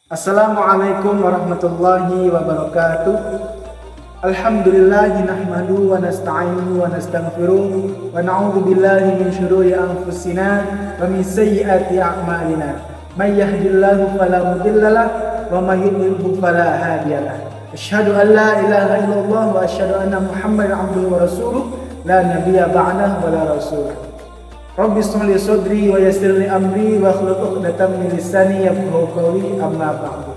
Assalamualaikum warahmatullahi wabarakatuh. Alhamdulillahi nahmadu wa nasta'inu wa nastaghfiruh wa na'udzu billahi min syururi anfusina wa min sayyiati a'malina. May yahdihillahu fala mudhillalah wa may yudlilhu fala hadiyalah. Asyhadu an la ilaha illallah wa asyhadu anna Muhammadan abduhu wa rasuluh la nabiyya ba'dahu wa la rasul. Rabbi shrah li sadri wa yassir li amri wa hlul 'uqdatam min lisani yafqahu qawli, amma ba'du.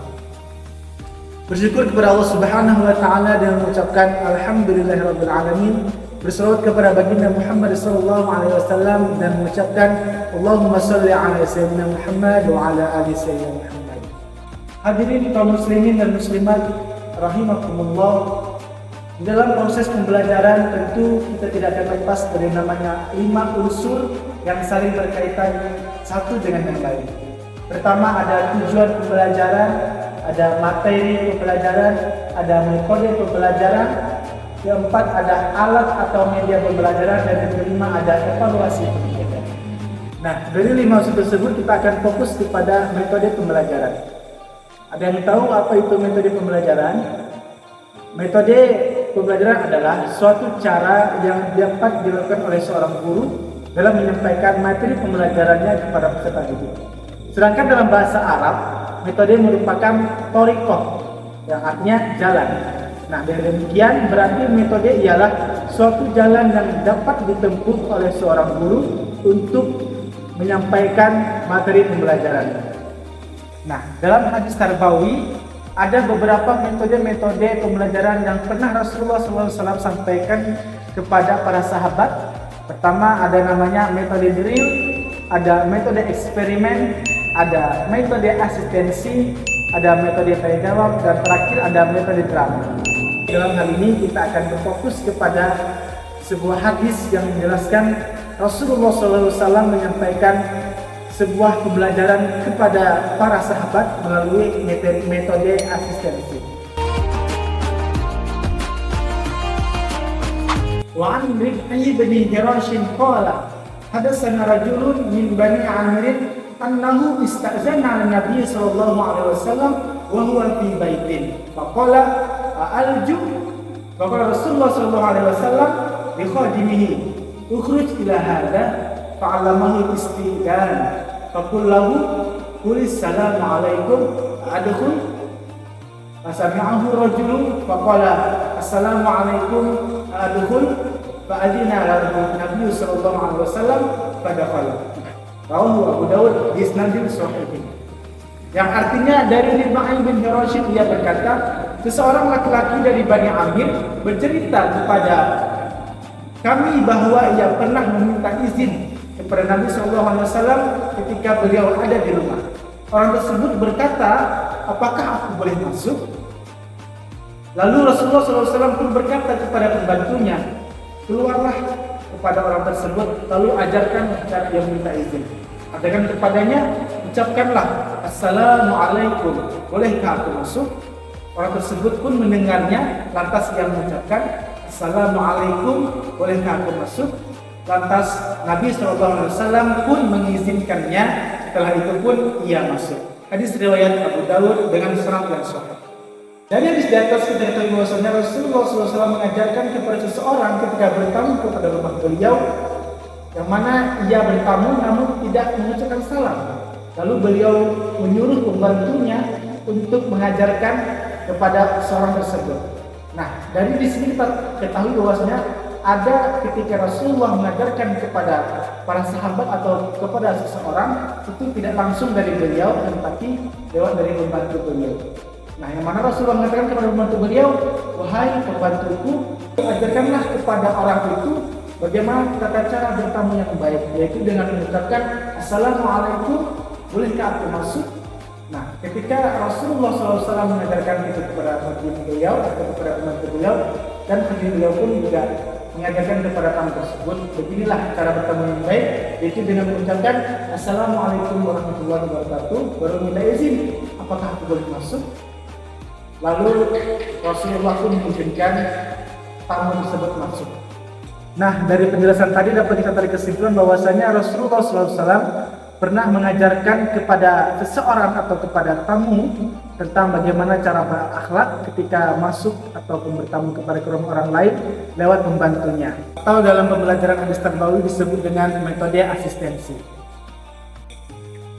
Bersyukur kepada Allah Subhanahu wa taala dan mengucapkan alhamdulillahirabbil alamin. Berselawat kepada baginda Muhammad sallallahu alaihi wasallam dan mengucapkan Allahumma shalli ala sayyidina Muhammad wa ala ali sayyidina Muhammad. Hadirin kaum muslimin dan muslimat rahimakumullah. Dalam proses pembelajaran tentu kita tidak akan lepas dari namanya 5 unsur yang saling berkaitan satu dengan yang lain. Pertama ada tujuan pembelajaran, ada materi pembelajaran, ada metode pembelajaran. Yang keempat ada alat atau media pembelajaran, dan yang kelima ada evaluasi pembelajaran. Nah, dari 5 unsur tersebut kita akan fokus kepada metode pembelajaran. Ada yang tahu apa itu metode pembelajaran? Metode pembelajaran adalah suatu cara yang dapat dilakukan oleh seorang guru dalam menyampaikan materi pembelajarannya kepada peserta didik. Sedangkan dalam bahasa Arab, metode merupakan thoriqah, yang artinya jalan. Nah, dengan demikian berarti metode ialah suatu jalan yang dapat ditempuh oleh seorang guru untuk menyampaikan materi pembelajaran. Nah, dalam hadis Tarbawi ada beberapa metode-metode pembelajaran yang pernah Rasulullah SAW sampaikan kepada para sahabat. Pertama ada namanya metode drill, ada metode eksperimen, ada metode asistensi, ada metode tanya jawab, dan terakhir ada metode drama. Dalam hal ini kita akan berfokus kepada sebuah hadis yang menjelaskan Rasulullah SAW menyampaikan sebuah pembelajaran kepada para sahabat melalui metode asistensi. Wa an Rib'i bin Hirash qala hadatsana rajulun min Bani Amir annahu ista'zana an-nabiy sallallahu alaihi wasallam wa huwa fi baitin faqala alju faqala Rasulullah sallallahu alaihi wasallam li khadimihi ukhruj ila hadha fa'allamahu istidan faqul lahu qul assalamu alaikum adkhul fasami'ahu rajulun faqala assalamu alaikum adkhul fa'adina lahu nabiy sallallahu alaihi wasallam fadakhala. Rawahu Abu Dawud bi isnadin sahih. Yang artinya dari Rib'i bin Hirash dia berkata, seseorang laki-laki dari Bani Amir bercerita kepada kami bahwa ia pernah meminta izin kepada Nabi SAW ketika beliau ada di rumah. Orang tersebut berkata, apakah aku boleh masuk? Lalu Rasulullah SAW pun berkata kepada pembantunya, keluarlah kepada orang tersebut, lalu ajarkan cara dia meminta izin. Ajarkan kepadanya, ucapkanlah Assalamualaikum, bolehkah aku masuk? Orang tersebut pun mendengarnya, lantas ia mengucapkan Assalamualaikum, bolehkah aku masuk? Lantas Nabi SAW pun mengizinkannya. Setelah itu pun ia masuk. Hadis riwayat Abu Dawud dengan sanad yang sahih. Dari hadis di atas kita ketahui bahwasanya Rasulullah SAW mengajarkan kepada seseorang ketika bertamu kepada rumah beliau, yang mana ia bertamu namun tidak mengucapkan salam. Lalu beliau menyuruh pembantunya untuk mengajarkan kepada seorang tersebut. Nah, dari di sini kita ketahui bahwasanya ada ketika Rasulullah mengajarkan kepada para sahabat atau kepada seseorang itu tidak langsung dari beliau, tetapi lewat dari pembantu beliau. Nah, yang mana Rasulullah mengatakan kepada pembantu beliau, wahai pembantuku, ajarkanlah kepada orang itu bagaimana tata cara bertamu yang baik, yaitu dengan mengucapkan Assalamualaikum, bolehkah aku masuk? Nah, ketika Rasulullah SAW mengajarkan itu kepada beliau atau kepada pembantu beliau, dan beliau pun juga mengajarkan kepada tamu tersebut, beginilah cara bertamu yang baik, yaitu dengan mengucapkan Assalamualaikum warahmatullahi wabarakatuh, baru minta izin, apakah aku boleh masuk? Lalu Rasulullah pun mengizinkan tamu tersebut masuk. Nah, dari penjelasan tadi dapat kita tarik kesimpulan bahwasanya Rasulullah SAW pernah mengajarkan kepada seseorang atau kepada tamu tentang bagaimana cara berakhlak ketika masuk ataupun bertamu kepada rumah orang lain lewat membantunya. Atau dalam pembelajaran hadis tarbawi disebut dengan metode asistensi.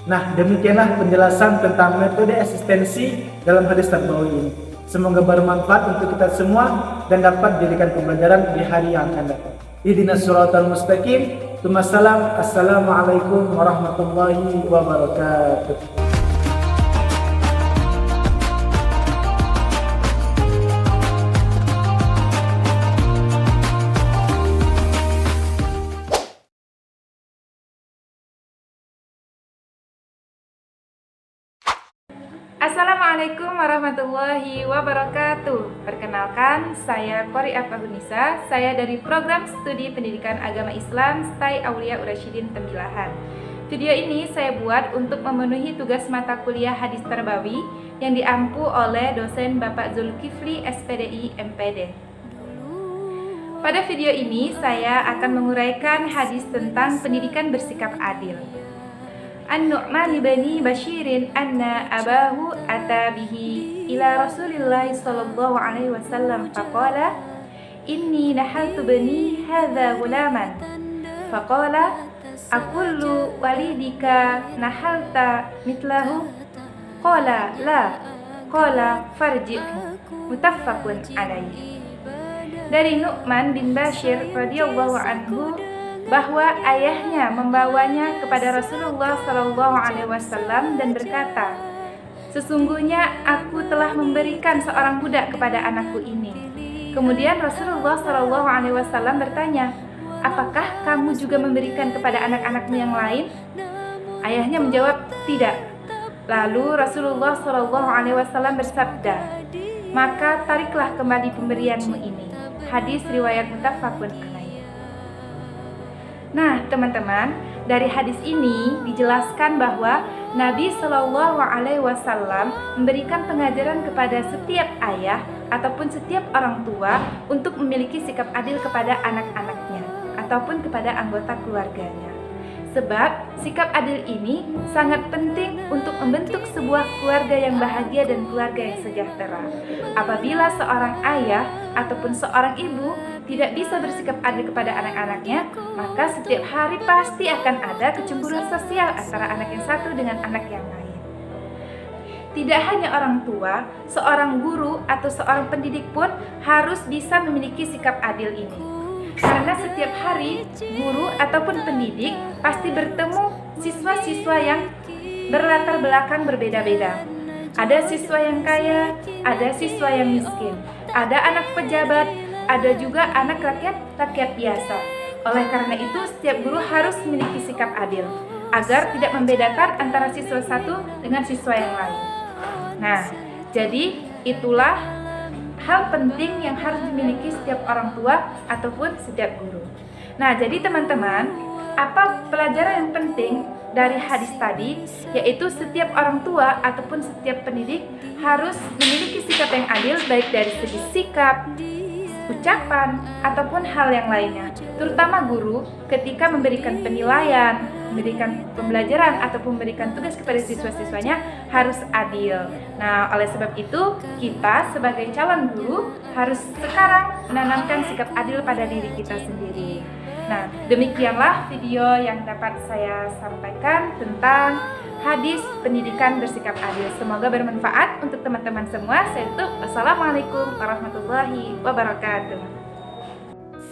Nah, demikianlah penjelasan tentang metode asistensi dalam hadis tarbawi ini. Semoga bermanfaat untuk kita semua dan dapat dijadikan pembelajaran di hari yang akan datang. Ihdinas siratal mustaqim. Assalamualaikum warahmatullahi wabarakatuh. Assalamualaikum warahmatullahi wabarakatuh. Perkenalkan, saya Qori'ah Fahunisa. Saya dari Program Studi Pendidikan Agama Islam STAI Aulia Urasyidin Tembilahan. Video ini saya buat untuk memenuhi tugas mata kuliah hadis tarbawi yang diampu oleh dosen Bapak Zulkifli SPDI MPD. Pada video ini saya akan menguraikan hadis tentang pendidikan bersikap adil. An-Nu'man bin Bashirin anna abahu ata bihi ila Rasulillah sallallahu alaihi wasallam faqala inni nahaltu bani hadha gulaman faqala akullu walidika nahalta mitlahu qala la qala farji'hu muttafaqun alaihi. Dari Nu'man bin Bashir radhiyallahu anhu bahwa ayahnya membawanya kepada Rasulullah SAW dan berkata, sesungguhnya aku telah memberikan seorang budak kepada anakku ini. Kemudian Rasulullah SAW bertanya, apakah kamu juga memberikan kepada anak-anakmu yang lain? Ayahnya menjawab, tidak. Lalu Rasulullah SAW bersabda, maka tariklah kembali pemberianmu ini. Hadis riwayat muttafaqun alaih. Nah, teman-teman, dari hadis ini dijelaskan bahwa Nabi Shallallahu Alaihi Wasallam memberikan pengajaran kepada setiap ayah ataupun setiap orang tua untuk memiliki sikap adil kepada anak-anaknya ataupun kepada anggota keluarganya. Sebab sikap adil ini sangat penting untuk membentuk sebuah keluarga yang bahagia dan keluarga yang sejahtera. Apabila seorang ayah ataupun seorang ibu tidak bisa bersikap adil kepada anak-anaknya, maka setiap hari pasti akan ada kecemburuan sosial antara anak yang satu dengan anak yang lain. Tidak hanya orang tua, seorang guru atau seorang pendidik pun harus bisa memiliki sikap adil ini. Karena setiap hari guru ataupun pendidik pasti bertemu siswa-siswa yang berlatar belakang berbeda-beda. Ada siswa yang kaya, ada siswa yang miskin, ada anak pejabat, ada juga anak rakyat biasa. Oleh karena itu, setiap guru harus memiliki sikap adil agar tidak membedakan antara siswa satu dengan siswa yang lain. Nah, jadi itulah hal penting yang harus dimiliki setiap orang tua ataupun setiap guru. Nah, jadi teman-teman, apa pelajaran yang penting dari hadis tadi? Yaitu setiap orang tua ataupun setiap pendidik harus memiliki sikap yang adil, baik dari segi sikap, ucapan, ataupun hal yang lainnya. Terutama guru ketika memberikan penilaian, memberikan pembelajaran ataupun memberikan tugas kepada siswa-siswanya harus adil. Nah, oleh sebab itu kita sebagai calon guru harus sekarang menanamkan sikap adil pada diri kita sendiri. Nah, demikianlah video yang dapat saya sampaikan tentang hadis pendidikan bersikap adil. Semoga bermanfaat untuk teman-teman semua. Saya tutup. Wassalamualaikum warahmatullahi wabarakatuh.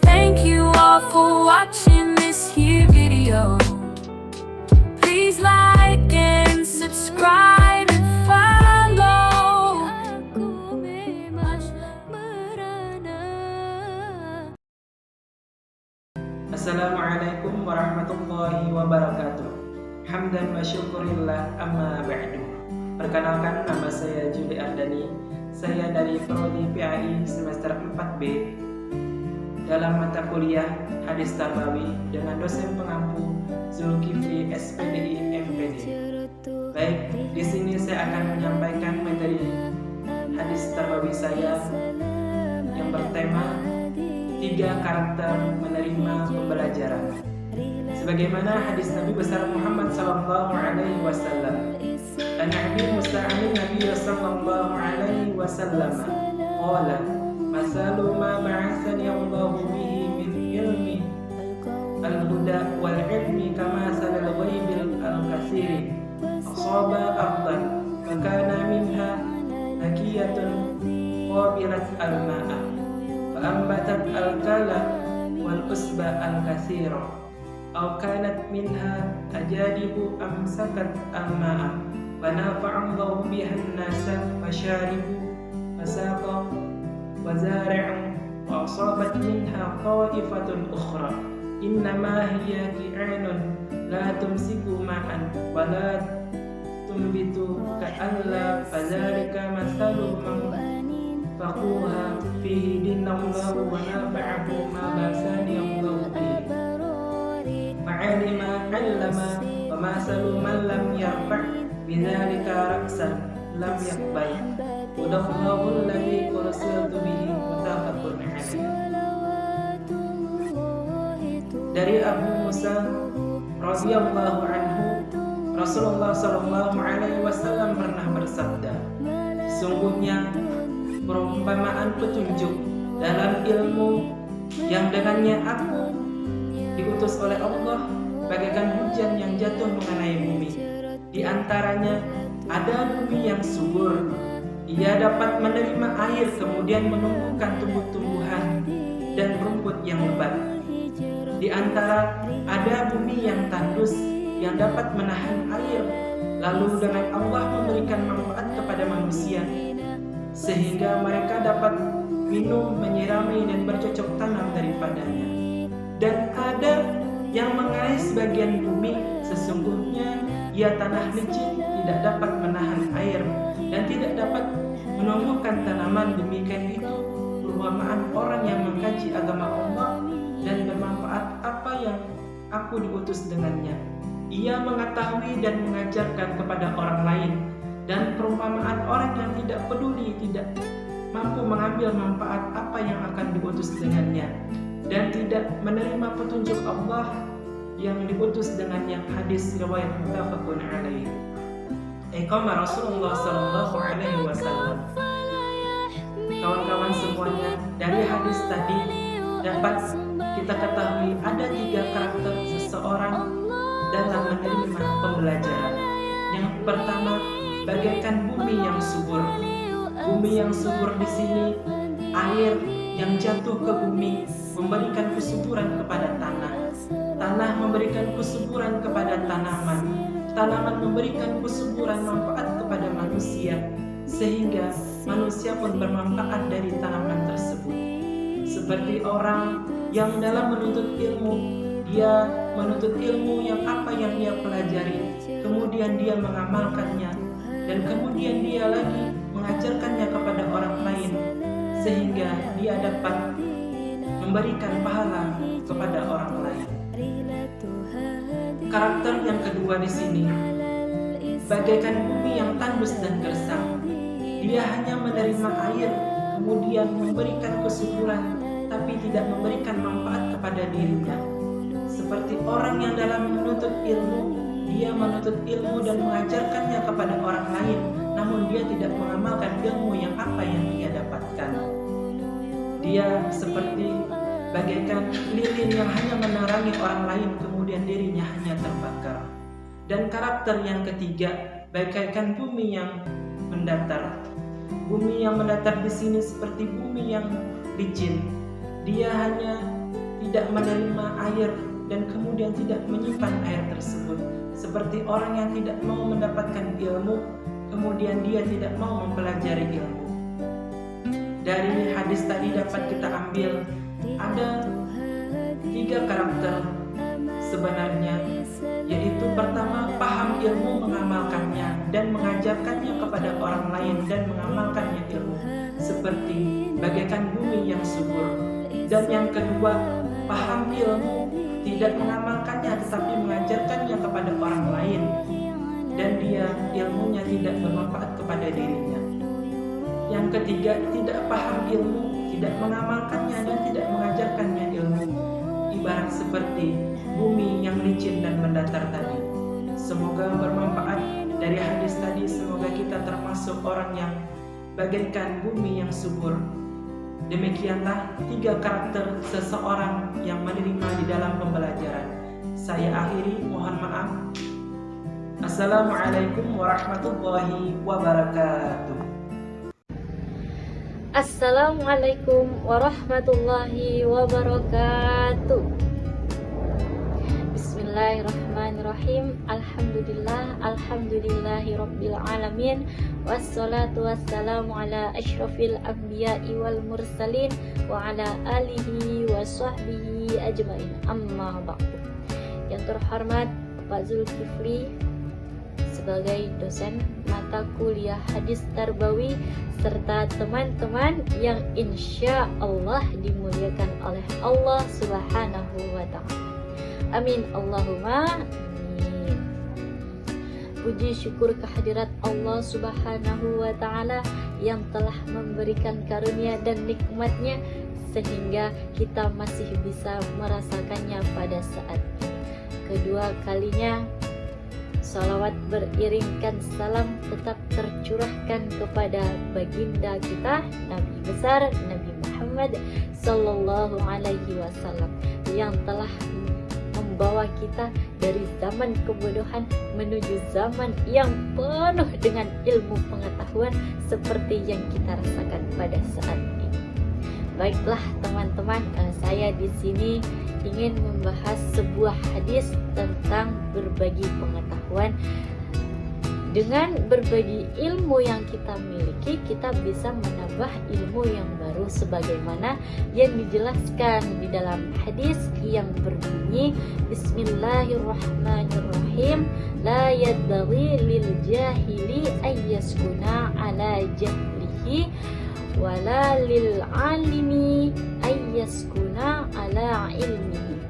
Thank you all for watching this here video. Please like and subscribe and follow. Assalamualaikum warahmatullahi wabarakatuh. Hamdan wa syukurillah amma ba'du. Perkenalkan, nama saya Juli Ardani. Saya dari Prodi PAI semester 4B dalam mata kuliah hadis tarbawi dengan dosen pengampu Zulkifli SPDI MPD. Baik, di sini saya akan menyampaikan materi hadis tarbawi saya yang bertema 3 karakter menerima pembelajaran. Sebagaimana hadis Nabi besar Muhammad sallallahu alaihi wasallam. An Abi Musa an-Nabi sallallahu alaihi wasallam qala masalu ma ba'athani Allahu bihi min ilmi al-huda wal ilmi kama salal ghaibil al-katsiri asaba ardan fakana minha nakiyatun qabilat al-ma'a fa ambatat al-kala wal usba al-katsira aw kanat minha ajadibu amsakat al-ma'a fa nafa'allahu biha an-nasa fasharibu fasaqa wa zari'u wa asabat minha qa'ifatun ukhra innama hiya ki'anun la tumsiku ma'an wa la tumbitu ka'alla fadzalika masalu man faquha fihi dinallahu wa nafa'ahu ma basani Allahu bihi fa'alima 'allama wa masalu man lam yarfa' bidzalika ra'san lam yaqbal Wadallahu alladhi qursiltu bihi muttafaqun alaih. Dari Abu Musa radhiyallahu anhu, Rasulullah sallallahu alaihi wasallam pernah bersabda, sungguhnya perumpamaan petunjuk dalam ilmu yang dengannya aku diutus oleh Allah bagaikan hujan yang jatuh mengenai bumi. Di antaranya ada bumi yang subur. Ia dapat menerima air kemudian menumbuhkan tumbuh-tumbuhan dan rumput yang lebat. Di antara ada bumi yang tandus yang dapat menahan air, lalu dengan Allah memberikan manfaat kepada manusia sehingga mereka dapat minum, menyirami dan bercocok tanam daripadanya. Dan ada yang mengais bagian bumi, sesungguhnya ia tanah licin, tidak dapat menahan air dan tidak dapat menumbuhkan tanaman. Demikian itu perumpamaan orang yang mengkaji agama Allah dan bermanfaat apa yang aku diutus dengannya. Ia mengetahui dan mengajarkan kepada orang lain. Dan perumpamaan orang yang tidak peduli, tidak mampu mengambil manfaat apa yang akan diutus dengannya dan tidak menerima petunjuk Allah yang diutus dengannya. Hadis riwayat muttafaqun alaih. Qama Rasulullah sallallahu alaihi wasallam. Kawan-kawan semuanya, dari hadis tadi dapat kita ketahui ada 3 karakter seseorang dalam menerima pembelajaran. Yang pertama, bagaikan bumi yang subur. Bumi yang subur di sini, air yang jatuh ke bumi memberikan kesuburan kepada tanah. Tanah memberikan kesuburan kepada tanaman. Tanaman memberikan kesuburan manfaat kepada manusia, sehingga manusia pun bermanfaat dari tanaman tersebut. Seperti orang yang dalam menuntut ilmu, dia menuntut ilmu yang apa yang dia pelajari, kemudian dia mengamalkannya, dan kemudian dia lagi mengajarkannya kepada orang lain, sehingga dia dapat memberikan pahala kepada orang lain. Karakter yang kedua di sini, bagaikan bumi yang tandus dan gersang. Dia hanya menerima air, kemudian memberikan kesuburan, tapi tidak memberikan manfaat kepada dirinya. Seperti orang yang dalam menuntut ilmu, dia menuntut ilmu dan mengajarkannya kepada orang lain, namun dia tidak mengamalkan ilmu yang apa yang dia dapatkan. Dia seperti bagaikan lilin yang hanya menerangi orang lain, kemudian dirinya hanya terbakar. Dan karakter yang ketiga, bagaikan bumi yang mendatar. Bumi yang mendatar di sini seperti bumi yang licin. Dia hanya tidak menerima air dan kemudian tidak menyimpan air tersebut. Seperti orang yang tidak mau mendapatkan ilmu, kemudian dia tidak mau mempelajari ilmu. Dari hadis tadi dapat kita ambil ada 3 karakter sebenarnya, yaitu pertama, paham ilmu, mengamalkannya dan mengajarkannya kepada orang lain dan mengamalkannya ilmu, seperti bagaikan bumi yang subur. Dan yang kedua, paham ilmu, tidak mengamalkannya tetapi mengajarkannya kepada orang lain, dan dia ilmunya tidak bermanfaat kepada dirinya. Yang ketiga, tidak paham ilmu, tidak mengamalkannya dan tidak mengajarkannya ilmu. Ibarat seperti bumi yang licin dan mendatar tadi. Semoga bermanfaat dari hadis tadi. Semoga kita termasuk orang yang bagaikan bumi yang subur. Demikianlah 3 karakter seseorang yang menerima di dalam pembelajaran. Saya akhiri, mohon maaf. Assalamualaikum warahmatullahi wabarakatuh. Assalamualaikum warahmatullahi wabarakatuh. Bismillahirrahmanirrahim. Alhamdulillahi rabbil alamin. Wassalatu wassalamu ala asyrafil anbiya'i wal mursalin wa ala alihi wa sahbihi ajmain. Amma ba'du. Yang terhormat Pak Zulkifli sebagai dosen mata kuliah hadis tarbawi serta teman-teman yang insya Allah dimuliakan oleh Allah Subhanahu wa ta'ala. Amin Allahumma amin. Puji syukur kehadirat Allah Subhanahu wa ta'ala yang telah memberikan karunia dan nikmatnya sehingga kita masih bisa merasakannya pada saat ini. Kedua kalinya salawat beriringkan salam tetap tercurahkan kepada baginda kita Nabi besar Nabi Muhammad Sallallahu Alaihi Wasallam yang telah membawa kita dari zaman kebodohan menuju zaman yang penuh dengan ilmu pengetahuan seperti yang kita rasakan pada saat ini. Baiklah teman-teman, saya di sini ingin membahas sebuah hadis tentang berbagi pengetahuan. Dengan berbagi ilmu yang kita miliki, kita bisa menambah ilmu yang baru sebagaimana yang dijelaskan di dalam hadis yang berbunyi Bismillahirrahmanirrahim, la yadghi lil jahili ayyaskuna ala jahlihi wala lil alimi ayyaskuna ala ilmihi.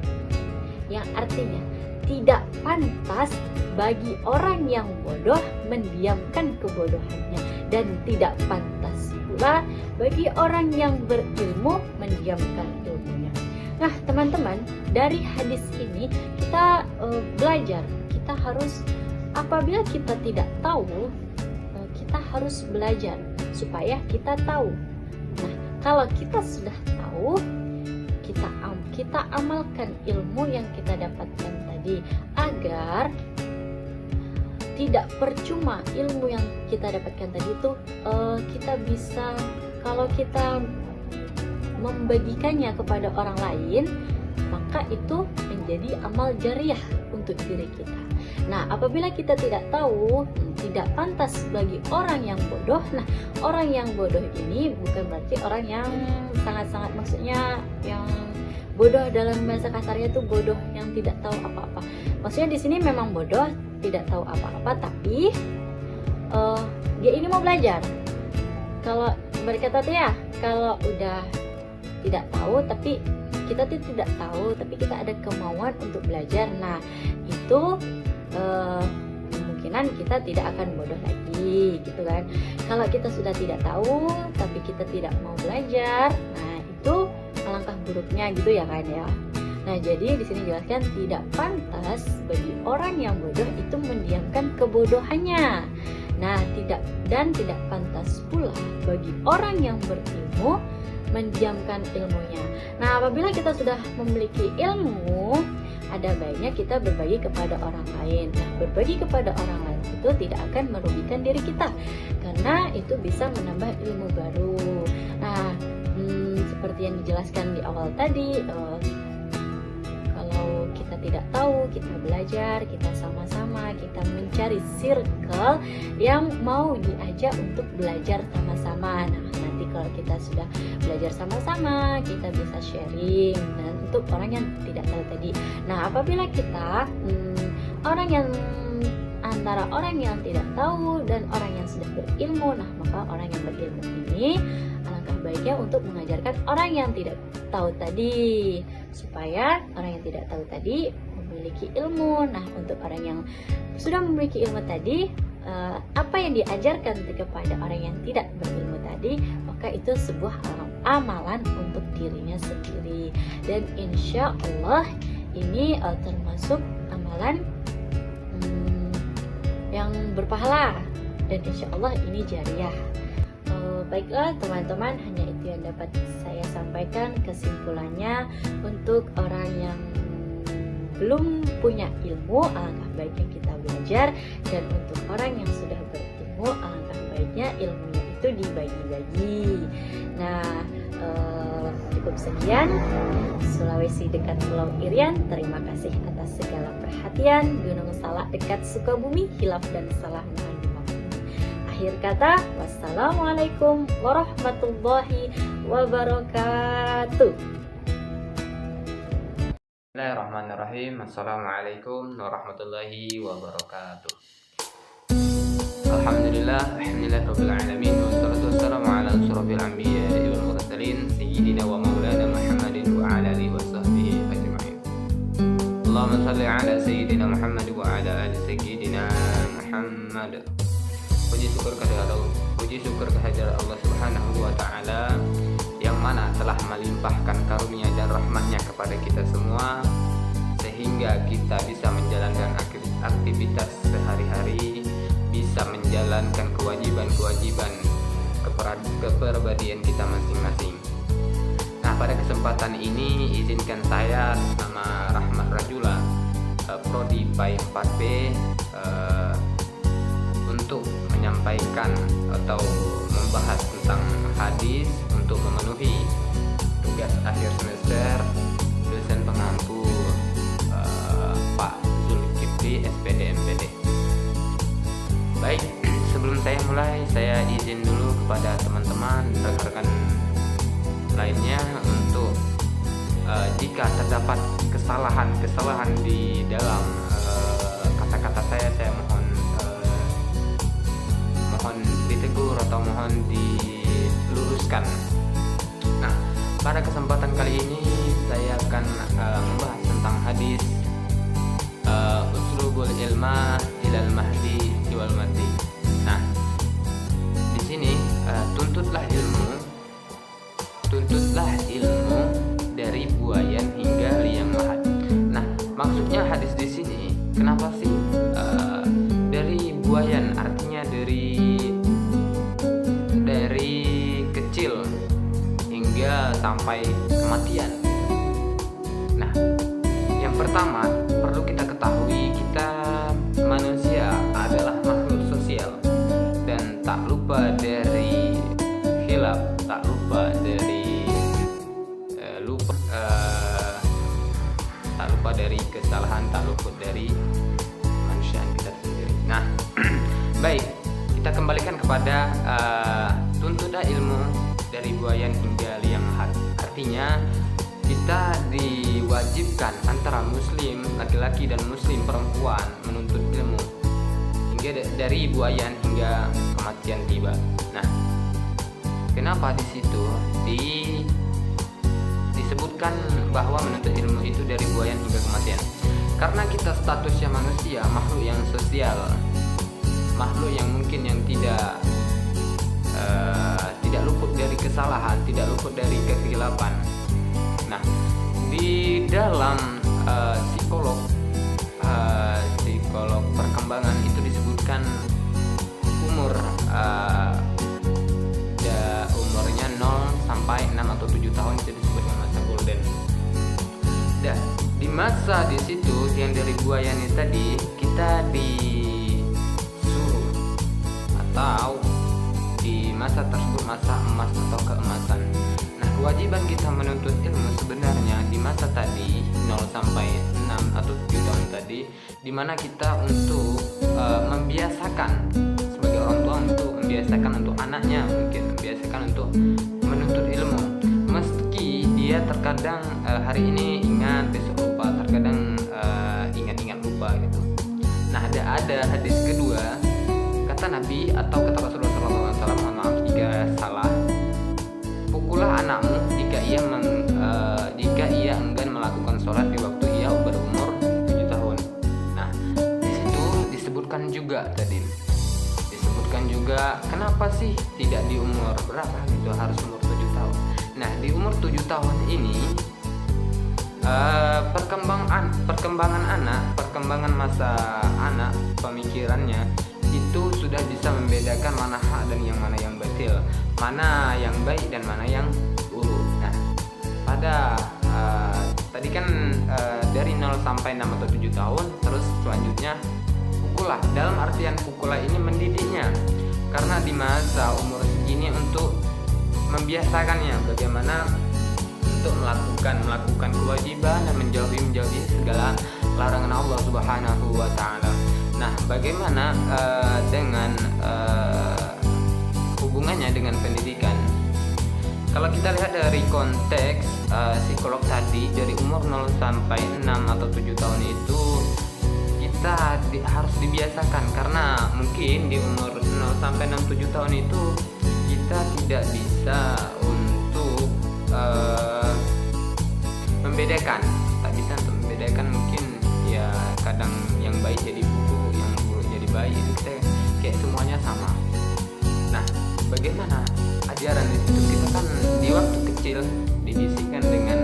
Yang artinya tidak pantas bagi orang yang bodoh mendiamkan kebodohannya, dan tidak pantas pula bagi orang yang berilmu mendiamkan ilmunya. Nah teman-teman, dari hadis ini kita belajar, kita harus, apabila kita tidak tahu, kita harus belajar supaya kita tahu. Nah kalau kita sudah tahu, kita amalkan ilmu yang kita dapatkan tadi, agar tidak percuma ilmu yang kita dapatkan tadi itu kita bisa, kalau kita membagikannya kepada orang lain, maka itu menjadi amal jariah untuk diri kita. Nah apabila kita tidak tahu, tidak pantas bagi orang yang bodoh. Nah orang yang bodoh ini bukan berarti orang yang sangat-sangat, maksudnya yang bodoh dalam bahasa kasarnya itu bodoh yang tidak tahu apa-apa. Maksudnya di sini memang bodoh, tidak tahu apa-apa, tapi dia ini mau belajar. Kalau berkata ya, kalau udah tidak tahu tapi kita tidak tahu, tapi kita ada kemauan untuk belajar, nah itu kemungkinan kita tidak akan bodoh lagi, gitu kan. Kalau kita sudah tidak tahu tapi kita tidak mau belajar, nah itu alangkah buruknya gitu ya kan ya. Nah jadi di sini jelaskan tidak pantas bagi orang yang bodoh itu mendiamkan kebodohannya. Nah tidak pantas pula bagi orang yang berilmu mendiamkan ilmunya. Nah apabila kita sudah memiliki ilmu, ada baiknya kita berbagi kepada orang lain. Nah berbagi kepada orang lain itu tidak akan merugikan diri kita, karena itu bisa menambah ilmu baru. Nah seperti yang dijelaskan di awal tadi, kalau kita tidak tahu, kita belajar, kita sama-sama, kita mencari circle yang mau diajak untuk belajar sama-sama. Nah nanti kalau kita sudah belajar sama-sama, kita bisa sharing. Dan untuk orang yang tidak tahu tadi, nah apabila kita antara orang yang tidak tahu dan orang yang sudah berilmu, nah maka orang yang berilmu ini alangkah baiknya untuk mengajarkan orang yang tidak tahu tadi, supaya orang yang tidak tahu tadi memiliki ilmu. Nah untuk orang yang sudah memiliki ilmu tadi, apa yang diajarkan kepada orang yang tidak berilmu tadi, maka itu sebuah amalan untuk dirinya sendiri. Dan insya Allah ini termasuk amalan yang berpahala, dan insya Allah ini jariah. Baiklah teman-teman, hanya itu yang dapat saya sampaikan. Kesimpulannya, untuk orang yang belum punya ilmu, alangkah baiknya kita belajar, dan untuk orang yang sudah berilmu, alangkah baiknya ilmunya itu dibagi-bagi. Nah, cukup sekian. Sulawesi dekat Pulau Irian, terima kasih atas segala perhatian. Gunung Salak dekat Sukabumi, hilaf dan salah mohon dimaklumi. Akhir kata, wassalamualaikum warahmatullahi wabarakatuh. Bismillahirrahmanirrahim. Assalamualaikum warahmatullahi wabarakatuh. Alhamdulillahirabbil alamin, wassalatu wassalamu ala asyrofil anbiya'i wal mursalin sayyidina wa maulana Muhammadin wa ala alihi washabbihi ajma'in. Allahumma shalli ala sayyidina Muhammad wa ala ali sayyidina Muhammad. Puji syukur kehadirat Allah Subhanahu wa taala yang mana telah melimpahkan karunia dan rahmatnya kepada kita semua, sehingga kita bisa menjalankan aktivitas sehari-hari, bisa menjalankan kewajiban-kewajiban kepribadian kita masing-masing. Nah, pada kesempatan ini izinkan saya nama Rahmat Rajula, Prodi PAI 4B, untuk menyampaikan atau membahas tentang hadis untuk memenuhi tugas akhir semester dosen pengampu Pak Zulkifli SPD MPD. Baik, sebelum saya mulai, saya izin dulu kepada teman-teman rekan-rekan lainnya untuk jika terdapat kesalahan di dalam kata-kata saya mohon ditegur atau mohon diluruskan. Nah, pada kesempatan kali ini saya akan membahas tentang hadis uslubul ilma ilal mahdi wal mati. Nah, di sini tuntutlah ilmu dari buayan hingga liang lahat. Nah, maksudnya hadis di sini kenapa sih dari buayan, artinya dari kecil hingga sampai kematian. Nah, yang pertama perlu kita ketahui, kita manusia adalah makhluk sosial dan tak lupa dari khilaf, tak lupa dari tak lupa dari kesalahan, tak luput dari manusia kita sendiri. Nah, baik, kita kembalikan kepada tuntutlah ilmu dari buayan hingga liang lahat. Artinya kita diwajibkan antara muslim laki-laki dan muslim perempuan menuntut ilmu hingga dari buayan hingga kematian tiba. Nah, kenapa di situ disebutkan bahwa menuntut ilmu itu dari buayan hingga kematian? Karena kita statusnya manusia, makhluk yang sosial, makhluk yang mungkin yang tidak luput dari kesalahan, tidak luput dari kekhilapan. Nah, di dalam psikolog perkembangan itu disebutkan umurnya 0 sampai 6 atau 7 tahun itu disebutkan masa golden. Dan di masa di situ yang dari buayan ini tadi kita disuruh atau di masa tersebut masa emas atau keemasan. Nah, kewajiban kita menuntut ilmu sebenarnya di masa tadi 0 sampai 6 atau 7 tahun tadi, di mana kita untuk membiasakan sebagai orang tua, untuk membiasakan untuk anaknya, mungkin membiasakan untuk menuntut ilmu, meski dia terkadang hari ini ingat besok lupa, terkadang ingat-ingat lupa gitu. Nah, ada hadis kedua, kata Nabi atau kata Rasulullah SAW, mohon maaf jika salah, pukullah anakmu jika ia enggan melakukan sholat di waktu ia berumur 7 tahun. Nah, di situ disebutkan juga kenapa sih tidak di umur berapa gitu, harus umur 7 tahun. Nah, di umur 7 tahun ini perkembangan anak, perkembangan masa anak, pemikirannya itu sudah bisa membedakan mana hak dan yang mana yang batil, mana yang baik dan mana yang buruk. Nah, pada tadi kan dari 0 sampai 6 atau 7 tahun, terus selanjutnya pukullah. Dalam artian pukullah ini mendidiknya, karena di masa umur segini untuk membiasakannya bagaimana untuk melakukan kewajiban dan menjauhi segala larangan Allah Subhanahu wa taala. Nah, bagaimana dengan hubungannya dengan pendidikan? Kalau kita lihat dari konteks psikolog tadi, dari umur 0 sampai 6 atau 7 tahun itu kita harus dibiasakan, karena mungkin di umur 0 sampai 6-7 tahun itu kita tidak bisa untuk membedakan, tak bisa untuk membedakan. Mungkin ya kadang yang baik jadi buruk, yang buruk jadi baik, itu kita kayak semuanya sama. Nah, bagaimana ajaran itu? Kita kan di waktu kecil dibisikkan dengan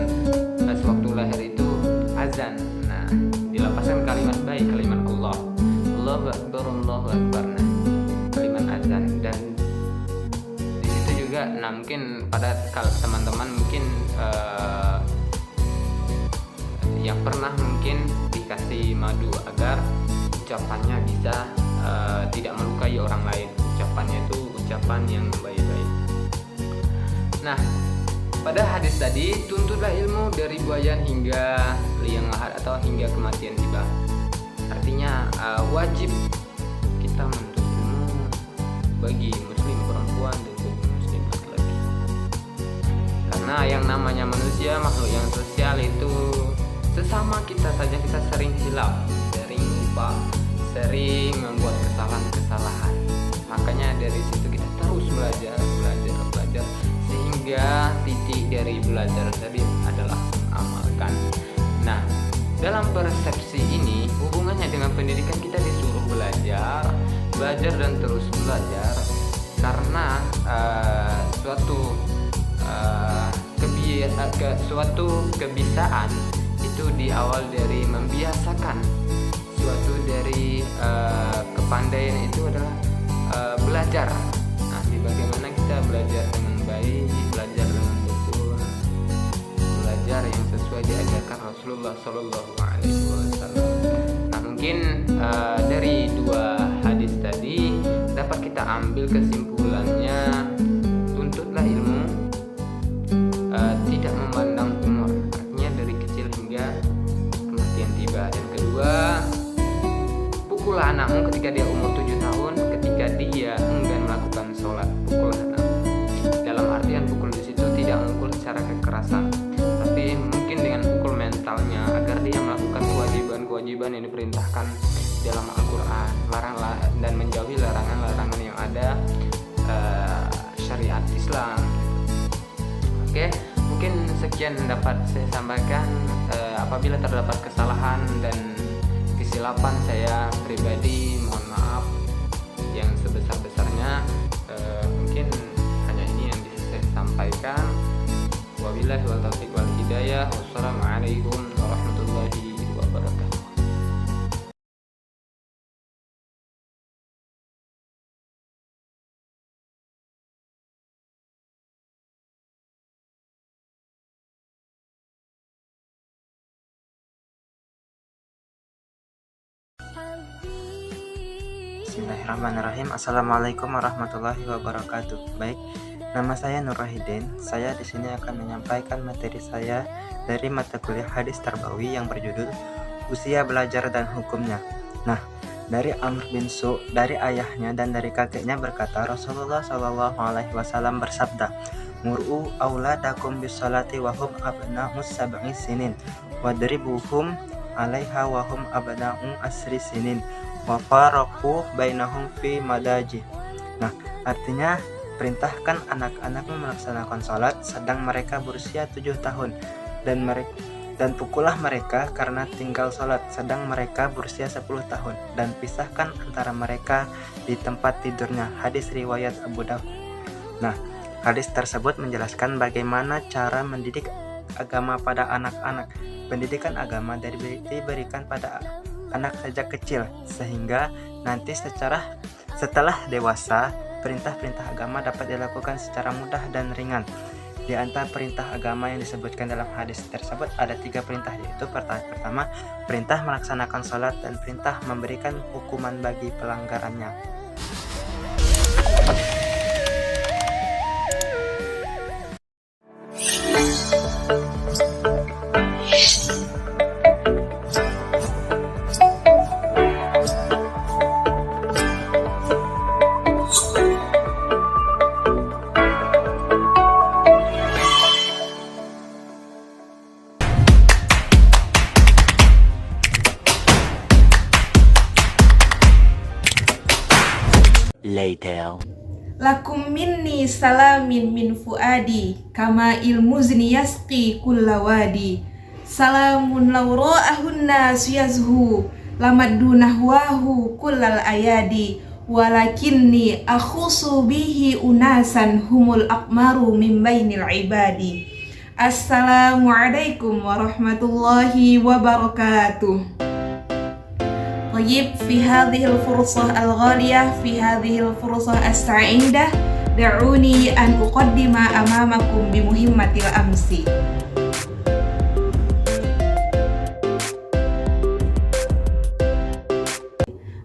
sewaktu lahir itu azan. Nah, dilapaskan kalimat baik, kalimat Allah, Allahu Akbar, Allahu Akbar. Nah, kalimat azan. Dan di situ juga, nah mungkin pada teman-teman mungkin yang pernah mungkin dikasih madu agar ucapannya bisa tidak melukai orang lain. Ucapannya itu ucapan yang baik-baik. Nah, pada hadis tadi, tuntutlah ilmu dari buayan hingga liang lahat atau hingga kematian tiba. Artinya wajib kita menuntut ilmu bagi muslim perempuan dan bagi muslim laki-laki. Karena yang namanya manusia, makhluk yang sosial, itu sesama kita saja kita sering hilaf, sering lupa, sering membuat kesalahan-kesalahan. Makanya dari situ kita terus belajar, sehingga titik dari belajar tadi adalah mengamalkan. Nah, dalam persepsi ini, hubungannya dengan pendidikan, kita disuruh belajar dan terus belajar, karena suatu kebiasaan itu diawal dari membiasakan. Suatu dari kepandaian itu adalah belajar. Nah, bagaimana kita belajar dengan baik, belajar dengan betul, belajar yang sesuai diajarkan Rasulullah Shallallahu Alaihi Wasallam. Nah, mungkin dari dua hadis tadi dapat kita ambil kesimpulannya, tuntutlah ilmu tidak memandang umur, artinya dari kecil hingga kematian tiba. Dan kedua, pukullah anakmu ketika dia umur 7 tahun, ketika dia enggan melakukan sholat, pukullah anakmu. Dalam artian pukul di situ tidak memukul secara kekerasan, tapi mungkin dengan pukul mentalnya agar dia melakukan kewajiban yang diperintahkan dalam Al-Quran, dan menjauhi larangan-larangan yang ada syariat Islam. Oke, mungkin sekian dapat saya sampaikan. Apabila terdapat kesalahan dan kesilapan, saya pribadi mohon maaf yang sebesar-besarnya. Mungkin hanya ini yang bisa saya sampaikan. Wabillahi wal taufiq wal hidayah. Wassalamualaikum warahmatullahi wabarakatuh. Bismillahirrahmanirrahim. Assalamualaikum warahmatullahi wabarakatuh. Baik, nama saya Nur Rahidin. Saya di sini akan menyampaikan materi saya dari mata kuliah hadis tarbawi yang berjudul Usia Belajar dan Hukumnya. Nah, dari Amr bin Su, dari ayahnya dan dari kakeknya berkata, Rasulullah Shallallahu Alaihi Wasallam bersabda, Mur'u auladakum bisolati wahum abna'us sab'i sinin, wadribuhum alaiha wahum abna'u asri sinin, wa faraqu bainahum fi madaji. Nah, artinya perintahkan anak-anakmu melaksanakan salat sedang mereka berusia 7 tahun, dan pukullah mereka karena tinggal salat sedang mereka berusia 10 tahun, dan pisahkan antara mereka di tempat tidurnya. Hadis riwayat Abu Dawud. Nah, hadis tersebut menjelaskan bagaimana cara mendidik agama pada anak-anak. pendidikan agama diberikan pada anak sejak kecil, sehingga nanti setelah dewasa, perintah-perintah agama dapat dilakukan secara mudah dan ringan. Di antara perintah agama yang disebutkan dalam hadis tersebut ada 3 perintah, yaitu pertama, perintah melaksanakan sholat, dan perintah memberikan hukuman bagi pelanggarannya. Lakum minni salamin min fuadi kama ilmuzni yasqi kulla wadi. Salamun law ra'ahun nas yazhu lamaddu nahwahu kullal ayadi. Walakinni akhusu bihi unasan humul akmaru min bainil ibadi. Assalamualaikum warahmatullahi wabarakatuh. طيب في هذه الفرصة الغالية في هذه الفرصة السعيدة دعوني أن أقدم أمامكم بمهمة الأمس.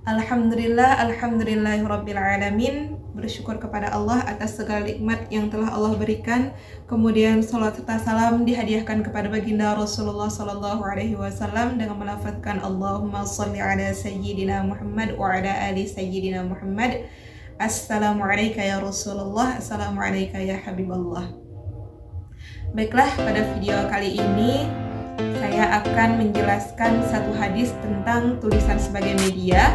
Alhamdulillahirabbil alamin. Bersyukur kepada Allah atas segala nikmat yang telah Allah berikan. Kemudian salat serta salam dihadiahkan kepada baginda Rasulullah sallallahu alaihi wasallam dengan melafazkan Allahumma shalli ala sayyidina Muhammad wa ala ali sayyidina Muhammad. Assalamu alayka ya Rasulullah, assalamu alayka ya Habiballah. Baiklah, pada video kali ini saya akan menjelaskan satu hadis tentang tulisan sebagai media,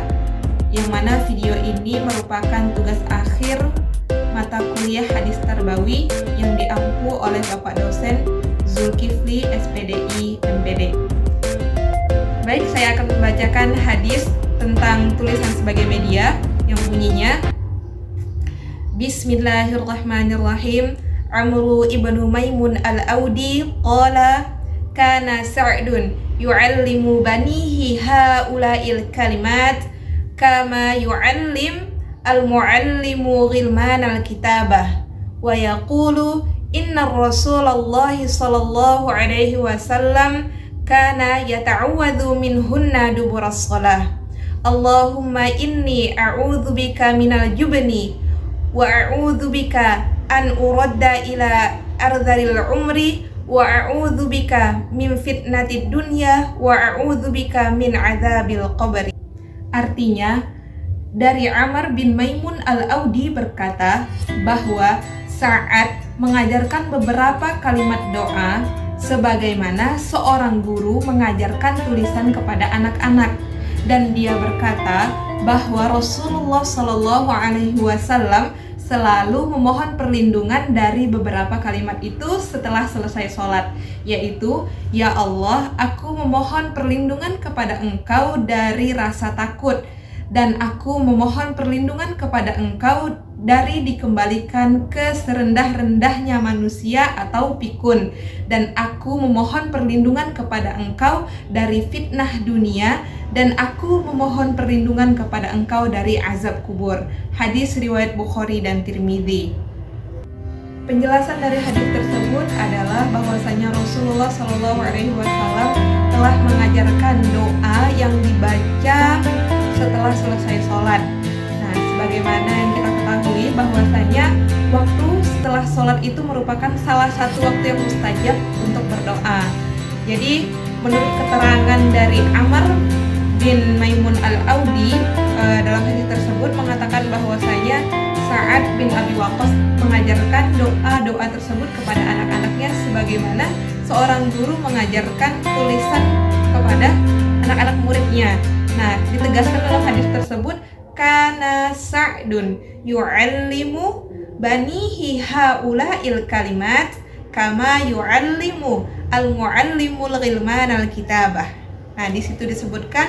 yang mana video ini merupakan tugas akhir mata kuliah hadis tarbawi yang diampu oleh Bapak dosen Zulkifli SPDI MPD. Baik, saya akan membacakan hadis tentang tulisan sebagai media yang bunyinya Bismillahirrahmanirrahim. Amru ibnu Maimun al-Audi qala kana Sa'dun yu'allimu banihi haula'il kalimat kama yu'allim al-mu'allimu ghilman al-kitabah wa yaqulu inna Rasulullah sallallahu alaihi wasallam kana yata'awwadhu minhunna duburas shalah. Allahumma inni a'udzubika minal jubni wa a'udzubika an uradda ila ardhil umri wa a'udzubika min fitnatid dunya wa a'udzubika min adzabil qabri. Artinya, dari Amr bin Maimun al-Audi berkata bahwa Sa'ad mengajarkan beberapa kalimat doa sebagaimana seorang guru mengajarkan tulisan kepada anak-anak, dan dia berkata bahwa Rasulullah Shallallahu Alaihi Wasallam selalu memohon perlindungan dari beberapa kalimat itu setelah selesai sholat, yaitu, ya Allah, aku memohon perlindungan kepada Engkau dari rasa takut, dan aku memohon perlindungan kepada Engkau dari dikembalikan ke serendah-rendahnya manusia atau pikun, dan aku memohon perlindungan kepada Engkau dari fitnah dunia, dan aku memohon perlindungan kepada Engkau dari azab kubur. Hadis riwayat Bukhari dan Tirmidzi. Penjelasan dari hadis tersebut adalah bahwasanya Rasulullah Shallallahu Alaihi Wasallam telah mengajarkan doa yang dibaca setelah selesai sholat. Nah, sebagaimana yang kita ketahui bahwasanya waktu setelah sholat itu merupakan salah satu waktu yang mustajab untuk berdoa. Jadi, menurut keterangan dari Amr bin Maimun al-Audi dalam hadis tersebut mengatakan bahwasanya Sa'ad bin Abi Waqqas mengajarkan doa-doa tersebut kepada anak-anaknya sebagaimana seorang guru mengajarkan tulisan kepada anak-anak muridnya. Nah, ditegaskan dalam hadis tersebut kana Sa'dun yu'allimu banihi haula'il kalimat kama yu'allimu al-mu'allimul ghilman al-kitabah. Nah, di situ disebutkan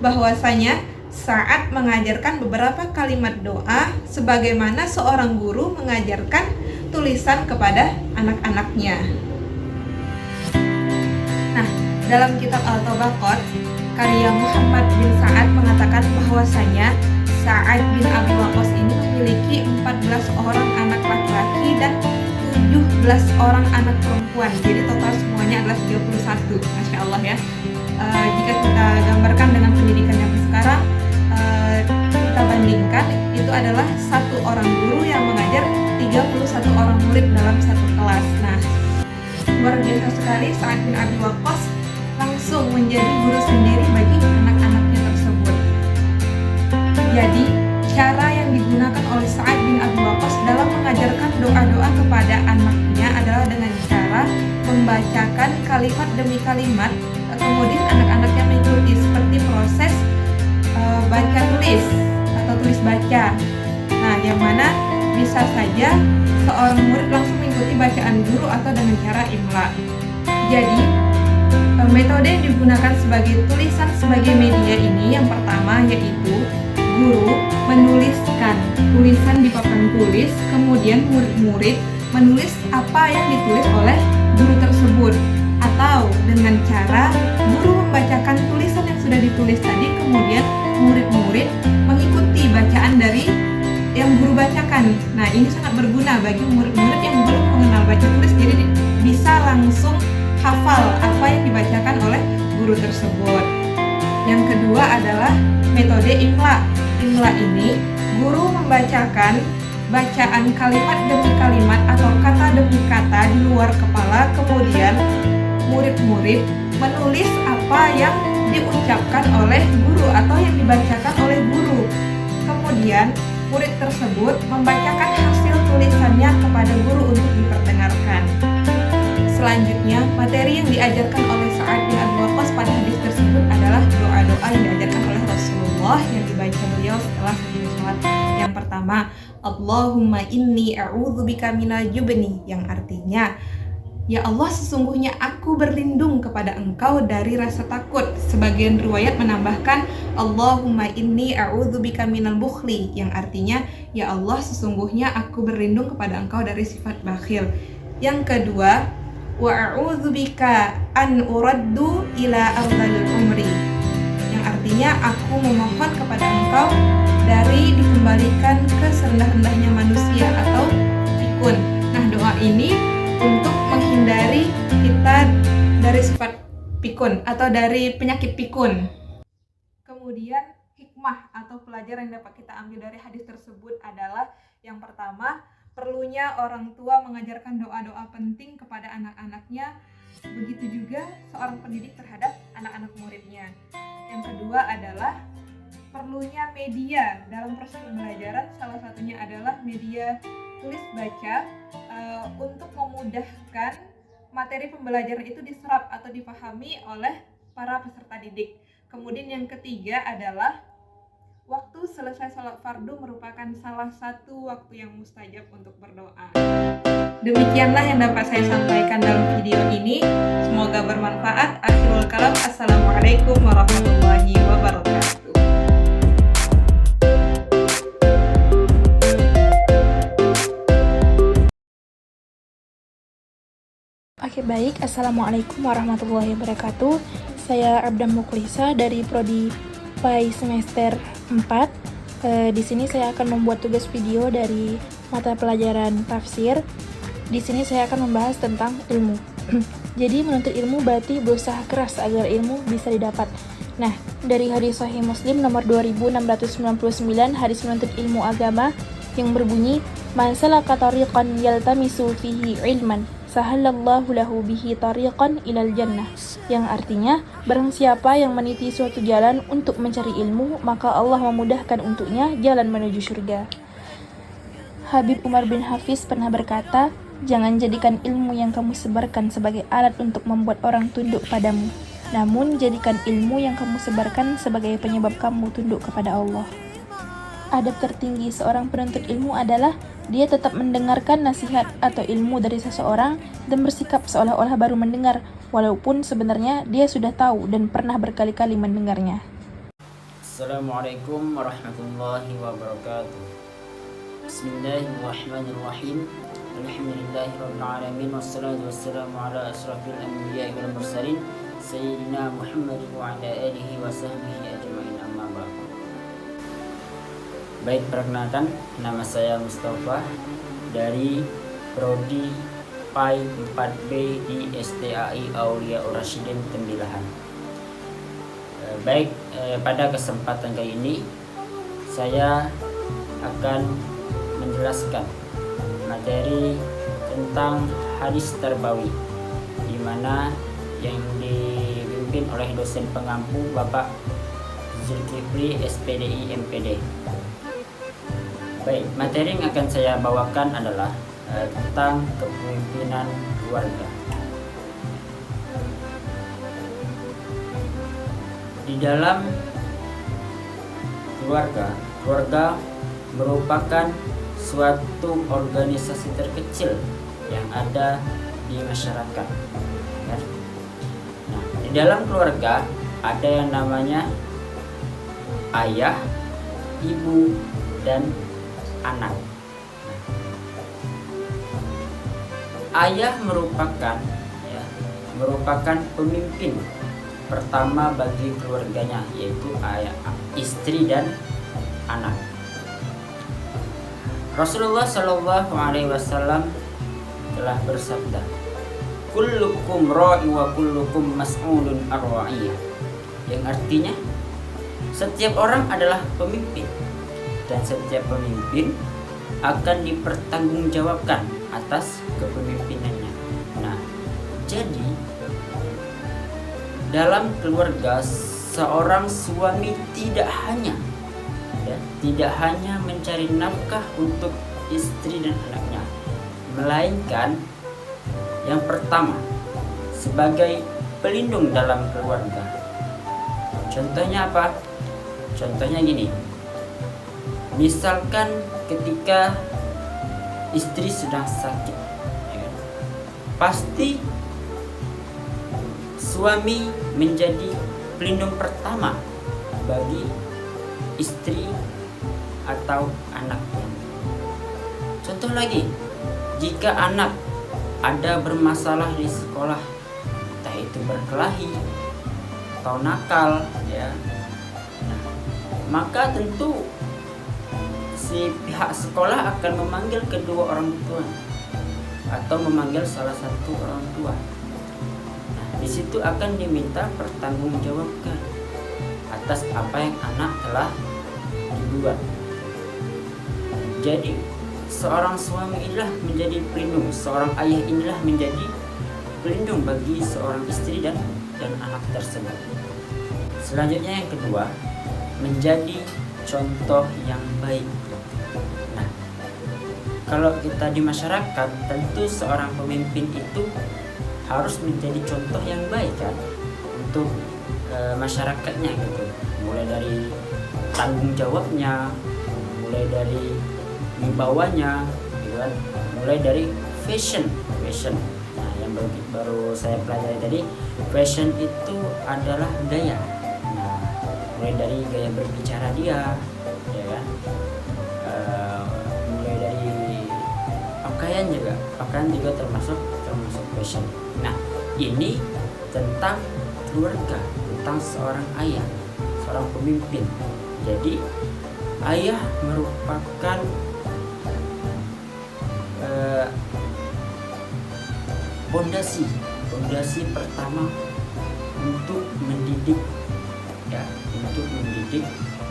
bahwasanya Sa'ad mengajarkan beberapa kalimat doa sebagaimana seorang guru mengajarkan tulisan kepada anak-anaknya. Nah, Dalam kitab Al-Tabaqat, karya Muhammad bin Sa'ad mengatakan bahwasanya Sa'ad bin Abi Waqqas ini memiliki 14 orang anak laki-laki dan 17 orang anak perempuan. Jadi total semuanya adalah 31. Masya Allah ya. Jika kita gambarkan dengan pendidikan yang sekarang, kita bandingkan, itu adalah satu orang guru yang mengajar 31 orang murid dalam satu kelas. Nah, luar biasa sekali. Sa'ad bin Abi Waqqas langsung menjadi guru sendiri bagi anak-anaknya tersebut. Jadi, cara yang digunakan oleh Sa'ad bin Abi Waqqas dalam mengajarkan doa-doa kepada anaknya adalah dengan cara membacakan kalimat demi kalimat, kemudian anak-anaknya mengikuti seperti proses baca tulis atau tulis baca. Nah, yang mana bisa saja seorang murid langsung mengikuti bacaan guru atau dengan cara imla. Jadi, metode yang digunakan sebagai tulisan sebagai media ini yang pertama yaitu guru menuliskan tulisan di papan tulis, kemudian murid-murid menulis apa yang ditulis oleh guru tersebut, atau dengan cara guru membacakan tulisan yang sudah ditulis tadi, kemudian murid-murid mengikuti bacaan dari yang guru bacakan. Nah, ini sangat berguna bagi murid-murid yang belum mengenal baca tulis, jadi bisa langsung hafal apa yang dibacakan oleh guru tersebut. Yang kedua adalah metode imla. Imla ini guru membacakan bacaan kalimat demi kalimat atau kata demi kata di luar kepala, kemudian murid-murid menulis apa yang diucapkan oleh guru atau yang dibacakan oleh guru. Kemudian murid tersebut membacakan hasil tulisannya kepada guru untuk diperdengarkan. Selanjutnya, materi yang diajarkan oleh Sa'ad bin Abi Waqqas pada hadis tersebut adalah doa-doa yang diajarkan oleh Rasulullah yang dibaca beliau setelah selesai sholat. Yang pertama, Allahumma inni a'udzubika minal jubni, yang artinya, ya Allah, sesungguhnya aku berlindung kepada Engkau dari rasa takut. Sebagian riwayat menambahkan Allahumma inni a'udzubika minal bukhli, yang artinya, ya Allah, sesungguhnya aku berlindung kepada Engkau dari sifat bakhil. Yang kedua, wa a'udzubika an uraddu ila ardhil umri, yang artinya aku memohon kepada Engkau dari dikembalikan ke serendah-rendahnya manusia atau pikun. Nah, doa ini untuk menghindari kita dari sifat pikun atau dari penyakit pikun. Kemudian hikmah atau pelajaran yang dapat kita ambil dari hadis tersebut adalah yang pertama, perlunya orang tua mengajarkan doa-doa penting kepada anak-anaknya, begitu juga seorang pendidik terhadap anak-anak muridnya. Yang kedua adalah perlunya media dalam proses pembelajaran, salah satunya adalah media tulis baca untuk memudahkan materi pembelajaran itu diserap atau dipahami oleh para peserta didik. Kemudian yang ketiga adalah waktu selesai sholat fardu merupakan salah satu waktu yang mustajab untuk berdoa. Demikianlah yang dapat saya sampaikan dalam video ini. Semoga bermanfaat. Akhirul kalam. Assalamualaikum warahmatullahi wabarakatuh. Oke, baik. Assalamualaikum warahmatullahi wabarakatuh. Saya Abda Mukhlisa dari Prodi PAI semester 4. Di sini saya akan membuat tugas video dari mata pelajaran tafsir. Di sini saya akan membahas tentang ilmu. Jadi menuntut ilmu berarti berusaha keras agar ilmu bisa didapat. Nah, dari hadis Sahih Muslim nomor 2699, hadis menuntut ilmu agama yang berbunyi, "Man salaka tariqan yaltamisu fihi ilman, sahalallahu lahu bihi tariqan ilal jannah," yang artinya, barang siapa yang meniti suatu jalan untuk mencari ilmu, maka Allah memudahkan untuknya jalan menuju surga. Habib Umar bin Hafiz pernah berkata, "Jangan jadikan ilmu yang kamu sebarkan sebagai alat untuk membuat orang tunduk padamu, namun jadikan ilmu yang kamu sebarkan sebagai penyebab kamu tunduk kepada Allah." Adab tertinggi seorang penuntut ilmu adalah dia tetap mendengarkan nasihat atau ilmu dari seseorang dan bersikap seolah-olah baru mendengar, walaupun sebenarnya dia sudah tahu dan pernah berkali-kali mendengarnya. Assalamualaikum warahmatullahi wabarakatuh. Bismillahirrahmanirrahim. Alhamdulillahirabbil alamin, wassalatu wassalamu ala asrofil anbiya'i wal mursalin Sayyidina Muhammad wa ala alihi wa sahbihi ajma'in, amma ba'du. Baik, perkenalkan, nama saya Mustafa dari Prodi PAI 4B di STAI Aulia Ur-Rasyidin Tembilahan. Baik, pada kesempatan kali ini saya akan menjelaskan materi tentang hadis tarbawi, di mana yang dipimpin oleh dosen pengampu Bapak Zulkifli SPDI MPD. Baik, materi yang akan saya bawakan adalah tentang kepemimpinan keluarga. Di dalam keluarga merupakan suatu organisasi terkecil yang ada di masyarakat. Nah, di dalam keluarga ada yang namanya ayah, ibu, dan anak. Ayah merupakan pemimpin pertama bagi keluarganya, yaitu ayah, istri, dan anak. Rasulullah Shallallahu Alaihi Wasallam telah bersabda, kullukum ra'i wa kullukum mas'ulun ar ra'iyah, yang artinya setiap orang adalah pemimpin dan setiap pemimpin akan dipertanggungjawabkan atas kepemimpinannya. Nah, jadi dalam keluarga seorang suami tidak hanya mencari nafkah untuk istri dan anaknya, melainkan yang pertama sebagai pelindung dalam keluarga. Contohnya apa? Contohnya gini, misalkan ketika istri sedang sakit, pasti suami menjadi pelindung pertama bagi istri atau anaknya. Contoh lagi, jika anak ada bermasalah di sekolah, entah itu berkelahi atau nakal, nah, maka tentu si pihak sekolah akan memanggil kedua orang tua atau memanggil salah satu orang tua. Nah, di situ akan diminta pertanggungjawabkan atas apa yang anak telah dibuat. Jadi seorang suami inilah menjadi pelindung, seorang ayah inilah menjadi pelindung bagi seorang istri dan anak tersebut. Selanjutnya yang kedua, menjadi contoh yang baik. Nah, kalau kita di masyarakat, tentu seorang pemimpin itu harus menjadi contoh yang baik kan untuk masyarakatnya gitu. Mulai dari tanggung jawabnya, mulai dari wibawanya, gitu kan. Mulai dari fashion. Nah, yang baru saya pelajari tadi, fashion itu adalah gaya. Nah, mulai dari gaya berbicara dia, ya kan. Mulai dari pakaian juga termasuk fashion. Nah, ini tentang keluarga, tentang seorang ayah, seorang pemimpin. Jadi ayah merupakan pondasi pertama untuk mendidik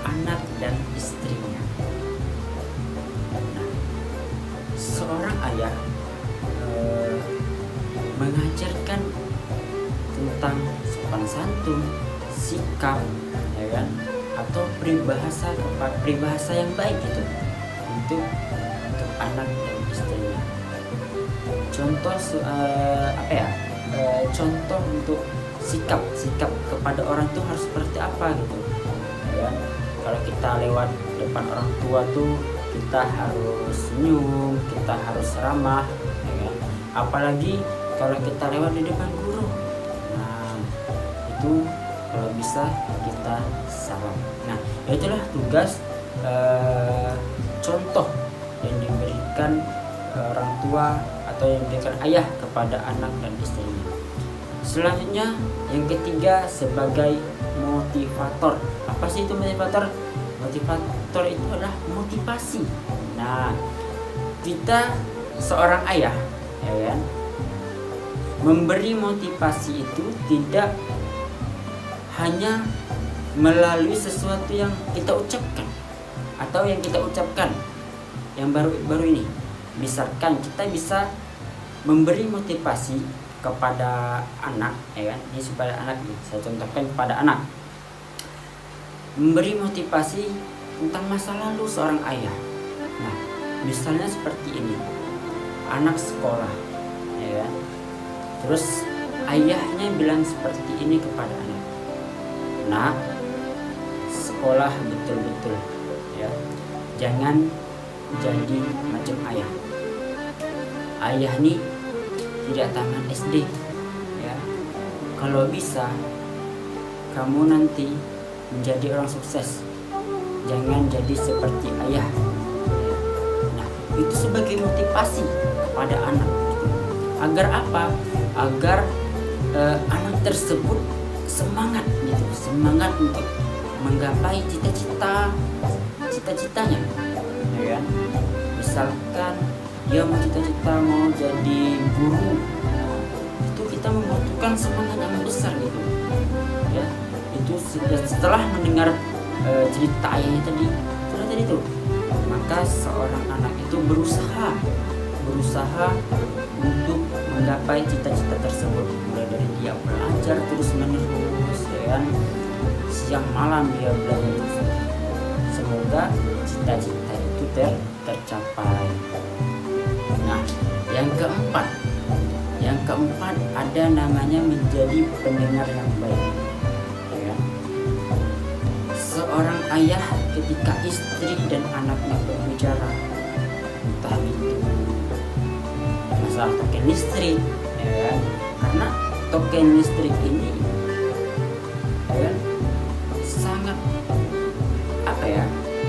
anak dan istrinya. Nah, seorang ayah mengajarkan tentang sopan santun, sikap, ya kan, atau peribahasa yang baik itu untuk anak dan istrinya. Contoh contoh untuk sikap kepada orang itu harus seperti apa gitu, ya kan? Kalau kita lewat depan orang tua tuh kita harus senyum, kita harus ramah, ya kan? Apalagi kalau kita lewat di depan guru, nah itu kalau bisa kita salam. Nah, itulah tugas contoh yang diberikan orang tua atau yang diberikan ayah kepada anak dan istrinya. Selanjutnya yang ketiga sebagai motivator. Apa sih itu motivator? Motivator itu adalah motivasi. Nah, kita seorang ayah, ya kan, memberi motivasi itu tidak hanya melalui sesuatu yang kita ucapkan atau yang kita ucapkan yang baru ini. Misalkan kita bisa memberi motivasi kepada anak, ya kan, ini supaya anak, saya contohkan kepada anak, memberi motivasi tentang masa lalu seorang ayah. Nah, misalnya seperti ini, anak sekolah, ya kan, terus ayahnya bilang seperti ini kepada anak, "Nak, sekolah betul-betul, ya, jangan jadi macam ayah. Ayah nih tidak tamat SD, ya. Kalau bisa kamu nanti menjadi orang sukses, jangan jadi seperti ayah." Nah, itu sebagai motivasi kepada anak. Agar apa? Agar anak tersebut semangat gitu, semangat untuk menggapai cita-citanya, ya kan? Misalkan dia mau cita-cita mau jadi guru, itu kita membutuhkan semangat yang besar gitu, ya. Itu setelah mendengar cerita ayahnya tadi itu, maka seorang anak itu berusaha untuk menggapai cita-cita tersebut, mulai dari dia belajar terus menerus, ya kan, siang malam dia belajar terus. Semoga cita-cita itu tercapai. Nah, yang keempat ada namanya menjadi pendengar yang baik, ya. Seorang ayah ketika istri dan anaknya berbicara, entah itu masalah token listrik, ya, karena token listrik ini, ya, sangat apa ya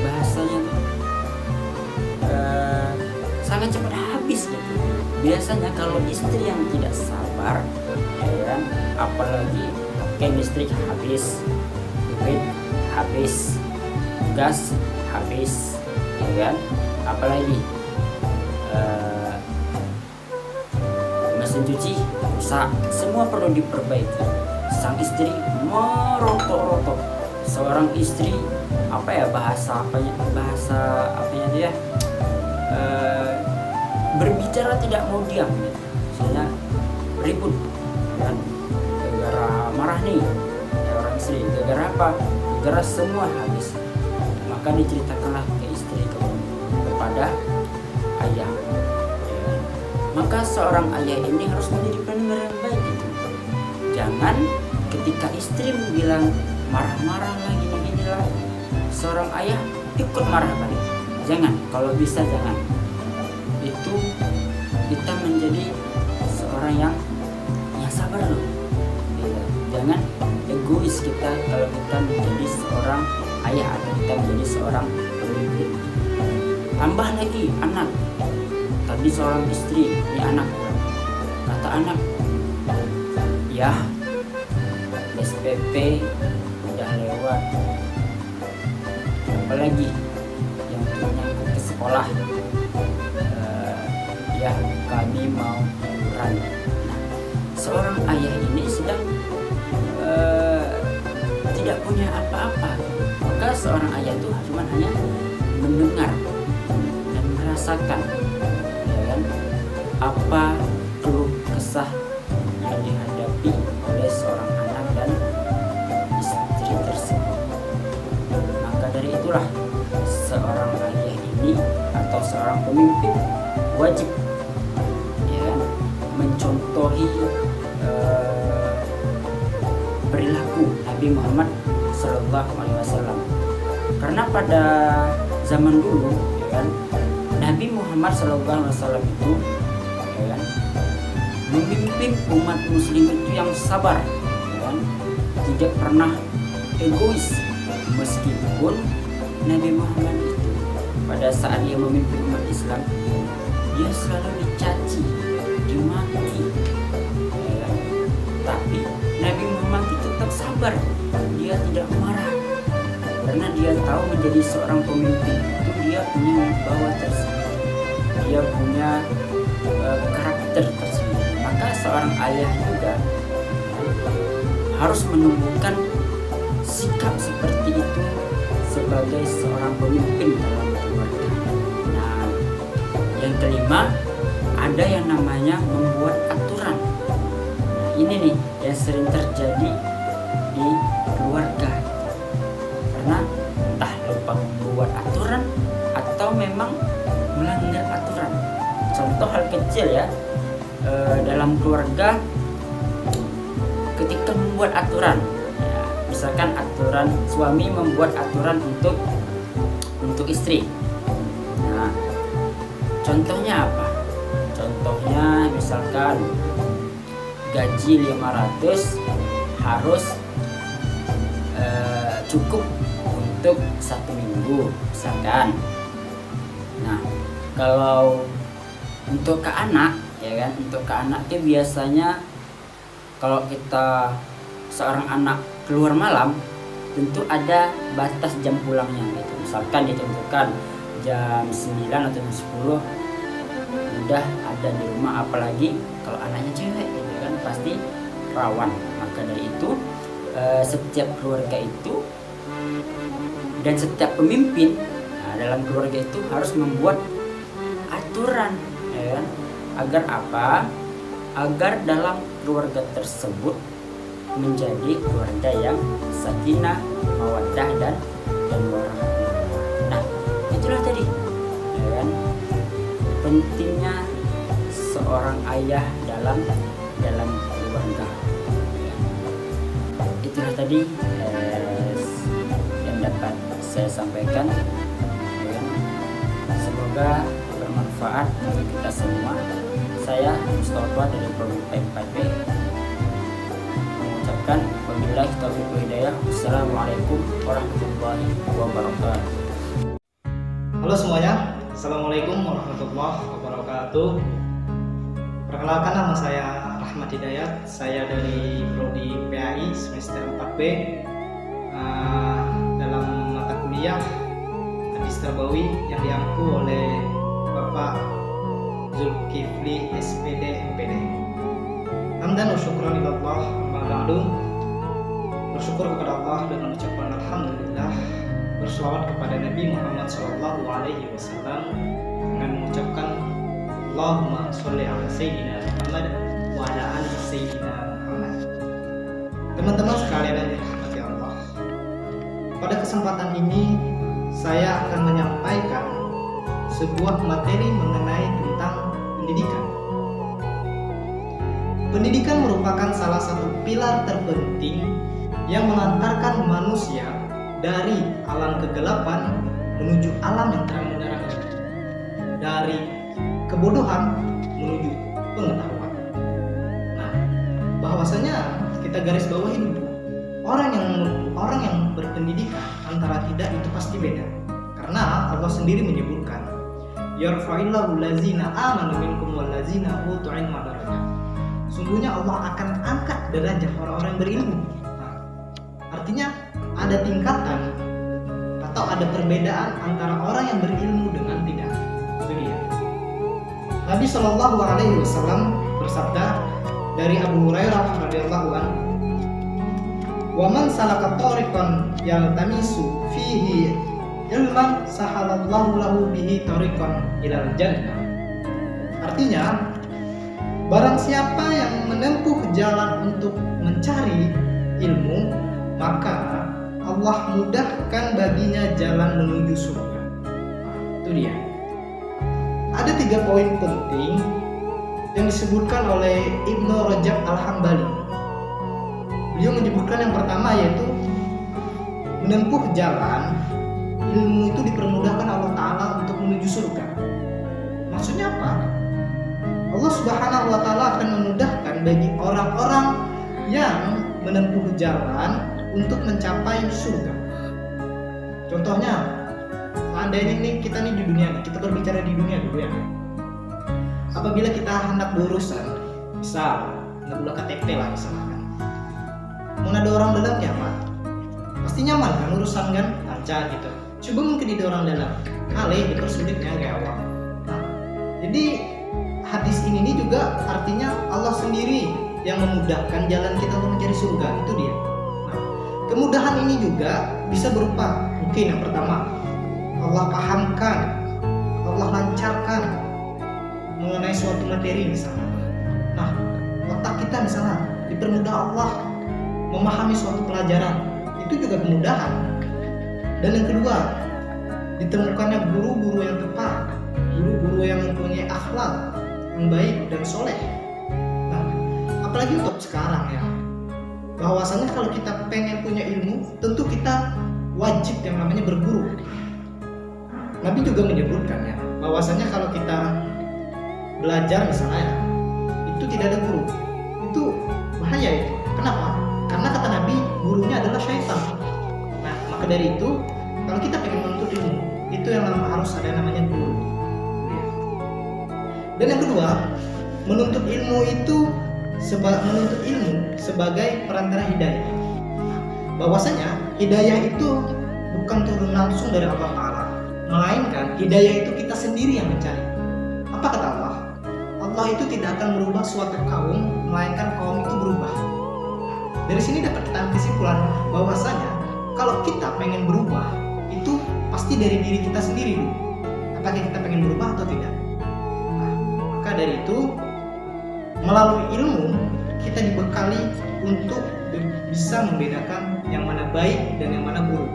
bahasanya, sangat cepat habis gitu. Biasanya kalau istri yang tidak sabar, ya kan, apalagi token listrik habis, duit habis, gas habis, ya kan, apalagi mesin cuci rusak, semua perlu diperbaiki. Sang istri merotot-rotot. Seorang istri apa ya bahasa apanya dia berbicara tidak mau diam gitu. Misalnya ribut kan, gara marah nih ya orang istri, gara apa? Gara semua habis. Maka diceritakanlah ke istri kepada ayah. Maka seorang ayah ini harus menjadi pendengar yang baik gitu. Jangan ketika istri bilang marah-marah lagi beginilah, seorang ayah ikut marah balik. Jangan, kalau bisa jangan. Itu kita menjadi seorang yang sabar loh. Jangan egois kita kalau kita menjadi seorang ayah atau kita menjadi seorang pemimpin. Tambah lagi anak. Tadi seorang istri, ini anak. Kata anak, ya SPP udah lewat, apalagi yang menyangkut ke sekolah, ya kami mau liburan. Nah, seorang ayah ini sedang tidak punya apa-apa, maka seorang ayah itu cuma hanya mendengar dan merasakan, ya kan, apa keluh kesah yang dihadapi oleh seorang anak dan istri tersebut. Maka dari itulah seorang ayah ini atau seorang pemimpin wajib, ya kan, mencontohi perilaku Nabi Muhammad SAW. Karena pada zaman dulu, ya kan, Nabi Muhammad SAW itu, ya kan, memimpin umat muslim itu yang sabar, ya kan, tidak pernah egois. Meskipun Nabi Muhammad itu pada saat dia memimpin umat Islam, dia selalu dicaci, dimaki, ya kan? Tapi Kalau menjadi seorang pemimpin itu dia punya wibawa tersendiri, dia punya karakter tersendiri. Maka seorang ayah juga harus menumbuhkan sikap seperti itu sebagai seorang pemimpin dalam keluarga. Nah, yang kelima, ada yang namanya membuat aturan. Nah, ini nih yang sering terjadi di keluarga, karena entah lupa membuat aturan atau memang melanggar aturan. Contoh hal kecil ya, dalam keluarga ketika membuat aturan, ya, misalkan aturan suami membuat aturan untuk istri. Nah, contohnya apa? Contohnya misalkan gaji 500 harus cukup untuk 1 minggu misalkan. Nah, kalau untuk ke anak, ya kan, untuk ke anak itu biasanya kalau kita seorang anak keluar malam tentu ada batas jam pulangnya gitu. Misalkan ditentukan jam 9 atau jam 10 udah ada di rumah, apalagi kalau anaknya cewek gitu kan, pasti rawan. Maka dari itu setiap keluarga itu dan setiap pemimpin dalam keluarga itu harus membuat aturan, ya kan? Agar apa? Agar dalam keluarga tersebut menjadi keluarga yang sakinah, mawaddah dan warahmah. Nah, itulah tadi, ya kan, pentingnya seorang ayah dalam keluarga. Itulah tadi yang dapat saya sampaikan, ya kan? Semoga bermanfaat untuk kita semua. Saya Mustafa dari Prodi PIP mengucapkan wabillahi taufiq wal hidayah. Wassalamualaikum warahmatullahi wabarakatuh. Halo semuanya, Assalamualaikum warahmatullahi wabarakatuh. Perkenalkan, nama saya Rahmat Hidayat. Saya dari Prodi PAI semester 4B. Dalam mata kuliah Hadis Tarbawi yang diampu oleh Bapak Zulkifli SPD MPD. Hamdan wa syukran lillah, amma ba'du. Bersyukur kepada Allah dengan ucapan alhamdulillah, berselawat kepada Nabi Muhammad SAW dengan mengucapkan Allahumma sholli ala sayyidina Muhammad wa ala ali sayyidina Muhammad. Teman-teman sekalian yang dirahmati Allah, pada kesempatan ini saya akan menyampaikan sebuah materi mengenai tentang pendidikan. Pendidikan merupakan salah satu pilar terpenting yang mengantarkan manusia dari alam kegelapan menuju alam yang terang benderang, dari kebodohan menuju pengetahuan. Nah, bahwasanya kita garis bawahi dulu, orang yang berpendidikan antara tidak itu pasti beda, karena Allah sendiri menyebutkan yarfa'illahu lazina amanu minkum wal lazina utul ilma darajat. Sungguhnya Allah akan angkat derajat orang-orang yang berilmu. Nah, artinya ada tingkatan atau ada perbedaan antara orang yang berilmu dengan tidak. Itu dia. Nabi Shallallahu Alaihi Wasallam bersabda dari Abu Hurairah radhiyallahu anhu, "Wa man salaka tariqan yaltamisu fihi ilman sahalallahu lahu bihi tariqan ilal jannah." Artinya, barang siapa yang menempuh jalan untuk mencari ilmu, maka Allah mudahkan baginya jalan menuju surga. Nah, itu dia. Ada 3 poin penting yang disebutkan oleh Ibnu Rajab Al-Hambali. Beliau menyebutkan yang pertama yaitu menempuh jalan ilmu itu dipermudahkan Allah Ta'ala untuk menuju surga. Maksudnya apa? Allah Subhanahu wa Ta'ala akan memudahkan bagi orang-orang yang menempuh jalan untuk mencapai surga. Contohnya, seandainya nih kita nih di dunia nih, kita berbicara di dunia dulu ya. Apabila kita hendak berurusan, misal hendak buka KTP lah misalkan, mau ada orang dalamnya apa? Pasti nyaman kan urusan kan, lancar gitu. coba mungkin di orang dalam kali dipersulitnya kayak awal. Nah, jadi hadis ini juga artinya Allah sendiri yang memudahkan jalan kita untuk mencari surga, itu dia. Nah, kemudahan ini juga bisa berupa mungkin yang pertama Allah pahamkan, Allah lancarkan mengenai suatu materi misalnya. Nah, otak kita misalnya dipermudah Allah memahami suatu pelajaran, itu juga kemudahan. Dan yang kedua, ditemukannya guru-guru yang tepat, guru-guru yang mempunyai akhlak yang baik dan soleh. Nah, apalagi untuk sekarang ya, bahwasanya kalau kita pengen punya ilmu, tentu kita wajib yang namanya berguru. Nabi juga menyebutkan ya, bahwasanya kalau kita belajar misalnya, itu tidak ada guru, itu bahaya itu. Kenapa? Karena kata Nabi, gurunya adalah syaitan. Nah, maka dari itu, kalau kita pengen menuntut ilmu, itu yang harus ada namanya guru. Dan yang kedua, menuntut ilmu itu sebagai perantara hidayah. Bahwasanya hidayah itu bukan turun langsung dari Allah Ta'ala, melainkan hidayah itu kita sendiri yang mencari. Apa kata Allah? Allah itu tidak akan merubah suatu kaum, melainkan kaum itu berubah. Dari sini dapat kita ambil kesimpulan bahwasanya kalau kita pengen berubah, itu pasti dari diri kita sendiri dulu. Apakah kita pengen berubah atau tidak? Nah, maka dari itu melalui ilmu kita dibekali untuk bisa membedakan yang mana baik dan yang mana buruk,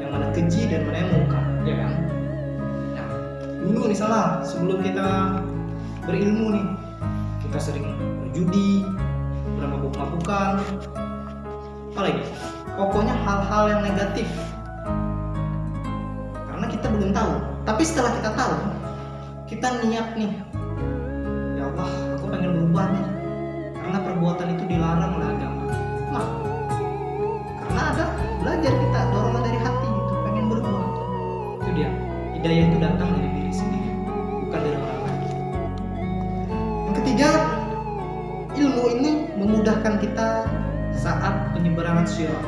yang mana keji dan mana yang munkar, ya kan? Nah, dulu misalnya sebelum kita berilmu nih, kita sering berjudi, bermabuk-mabukan, apalagi, pokoknya hal-hal yang negatif, karena kita belum tahu. Tapi setelah kita tahu, kita niat nih, ya Allah, aku pengen berubah nih, karena perbuatan itu dilarang oleh agama. Nah, karena ada belajar kita dorongan dari hati itu pengen berubah, itu dia. Hidayah itu datang dari diri sendiri, bukan dari orang lain. Yang ketiga, ilmu ini memudahkan kita saat penyeberangan sirat.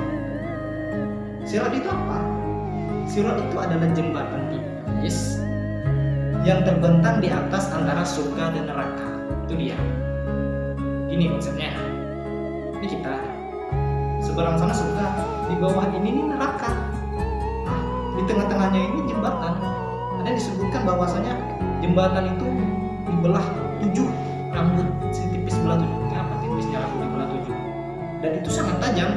Sirat itu apa? Sirat itu adalah jembatan tipis yang terbentang di atas antara surga dan neraka. Itu dia. Ini konsepnya. Ini kita seberang sana surga, di bawah ini neraka. Nah, di tengah-tengahnya ini jembatan. Ada disebutkan bahwasanya jembatan itu dibelah 7 rambut setipis belah 7. Kenapa tipisnya rambut dibelah 7? Dan itu sangat tajam.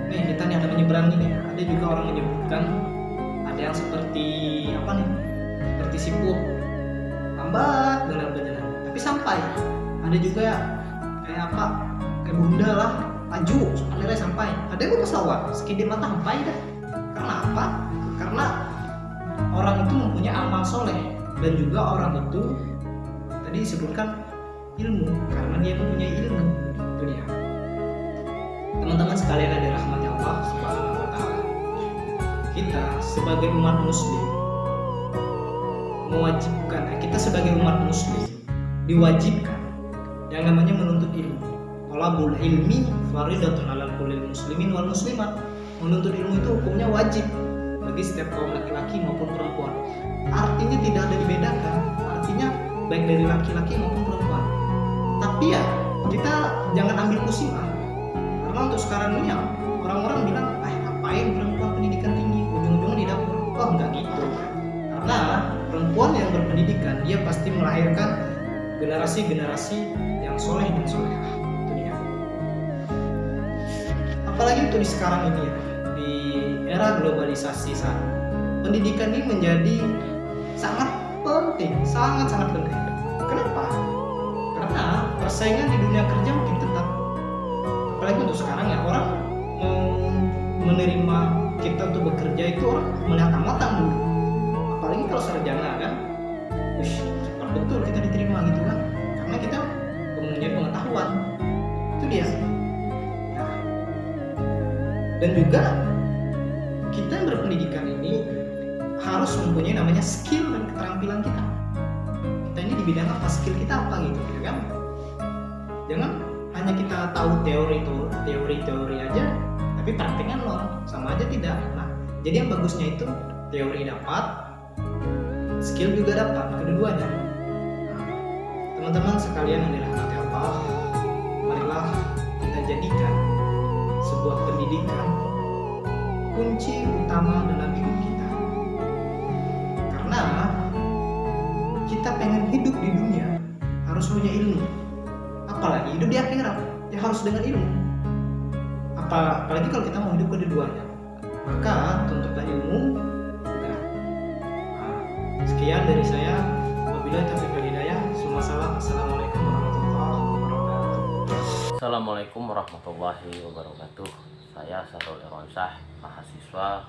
Nih kita nih ada menyeberang ini. Ada juga orang menyebutkan ada yang seperti apa nih? Seperti siput, lambat dalam perjalanan, tapi sampai. Ada juga kayak apa? Kayak bunda lah, laju, akhirnya sampai. Ada yang pesawat, sekidip mata sampai dah. Karena apa? Karena orang itu mempunyai amal soleh, dan juga orang itu tadi disebutkan ilmu, karena dia mempunyai ilmu. Itu dia. Teman-teman sekalian yang dirahmati Allah Subhanahu wa Ta'ala, kita sebagai umat muslim diwajibkan yang namanya menuntut ilmu. Talabul ilmi faridatun 'alal kulli muslimin wal muslimat. Menuntut ilmu itu hukumnya wajib bagi setiap kaum laki-laki maupun perempuan. Artinya tidak ada dibedakan, artinya baik dari laki-laki maupun perempuan. Tapi ya kita jangan ambil pusing karena untuk sekarang ini ya orang-orang bilang ngapain perempuan pendidikan tinggi, ujung-ujungnya di dapur. Oh enggak gitu, karena perempuan yang berpendidikan dia pasti melahirkan generasi-generasi yang soleh dan solehah. Itu dia. Apalagi untuk di sekarang ini ya, di era globalisasi saat pendidikan ini menjadi sangat penting, sangat-sangat penting. Kenapa? Karena persaingan di dunia kerja makin ketat. Apalagi untuk sekarang ya, orang mau menerima kita untuk bekerja itu orang melihat matang dulu. Apalagi kalau sarjana kan, cepat betul kita diterima gitu kan, karena kita mempunyai pengetahuan. Itu dia. Nah, dan juga kita yang berpendidikan ini harus mempunyai namanya skill dan keterampilan kita. Kita ini di bidang apa, skill kita apa gitu ya kan? Jangan hanya kita tahu teori aja, tapi prakteknya nol, sama aja tidak. Nah, jadi yang bagusnya itu teori dapat, skill juga dapat, kedua-duanya. Nah, teman-teman sekalian yang dirahmati Allah, marilah kita jadikan sebuah pendidikan kunci utama dalam hidup kita. Karena kita pengen hidup di dunia harus punya ilmu, apalagi hidup di akhirat ya harus dengan ilmu. Apalagi kalau kita mau hidup kedua-duanya, maka tuntutlah ilmu. Nah, sekian dari saya. Wabillahi taufiq wal hidayah. Assalamualaikum warahmatullahi wabarakatuh. Assalamualaikum warahmatullahi wabarakatuh. Saya Sahrul Irwansyah, mahasiswa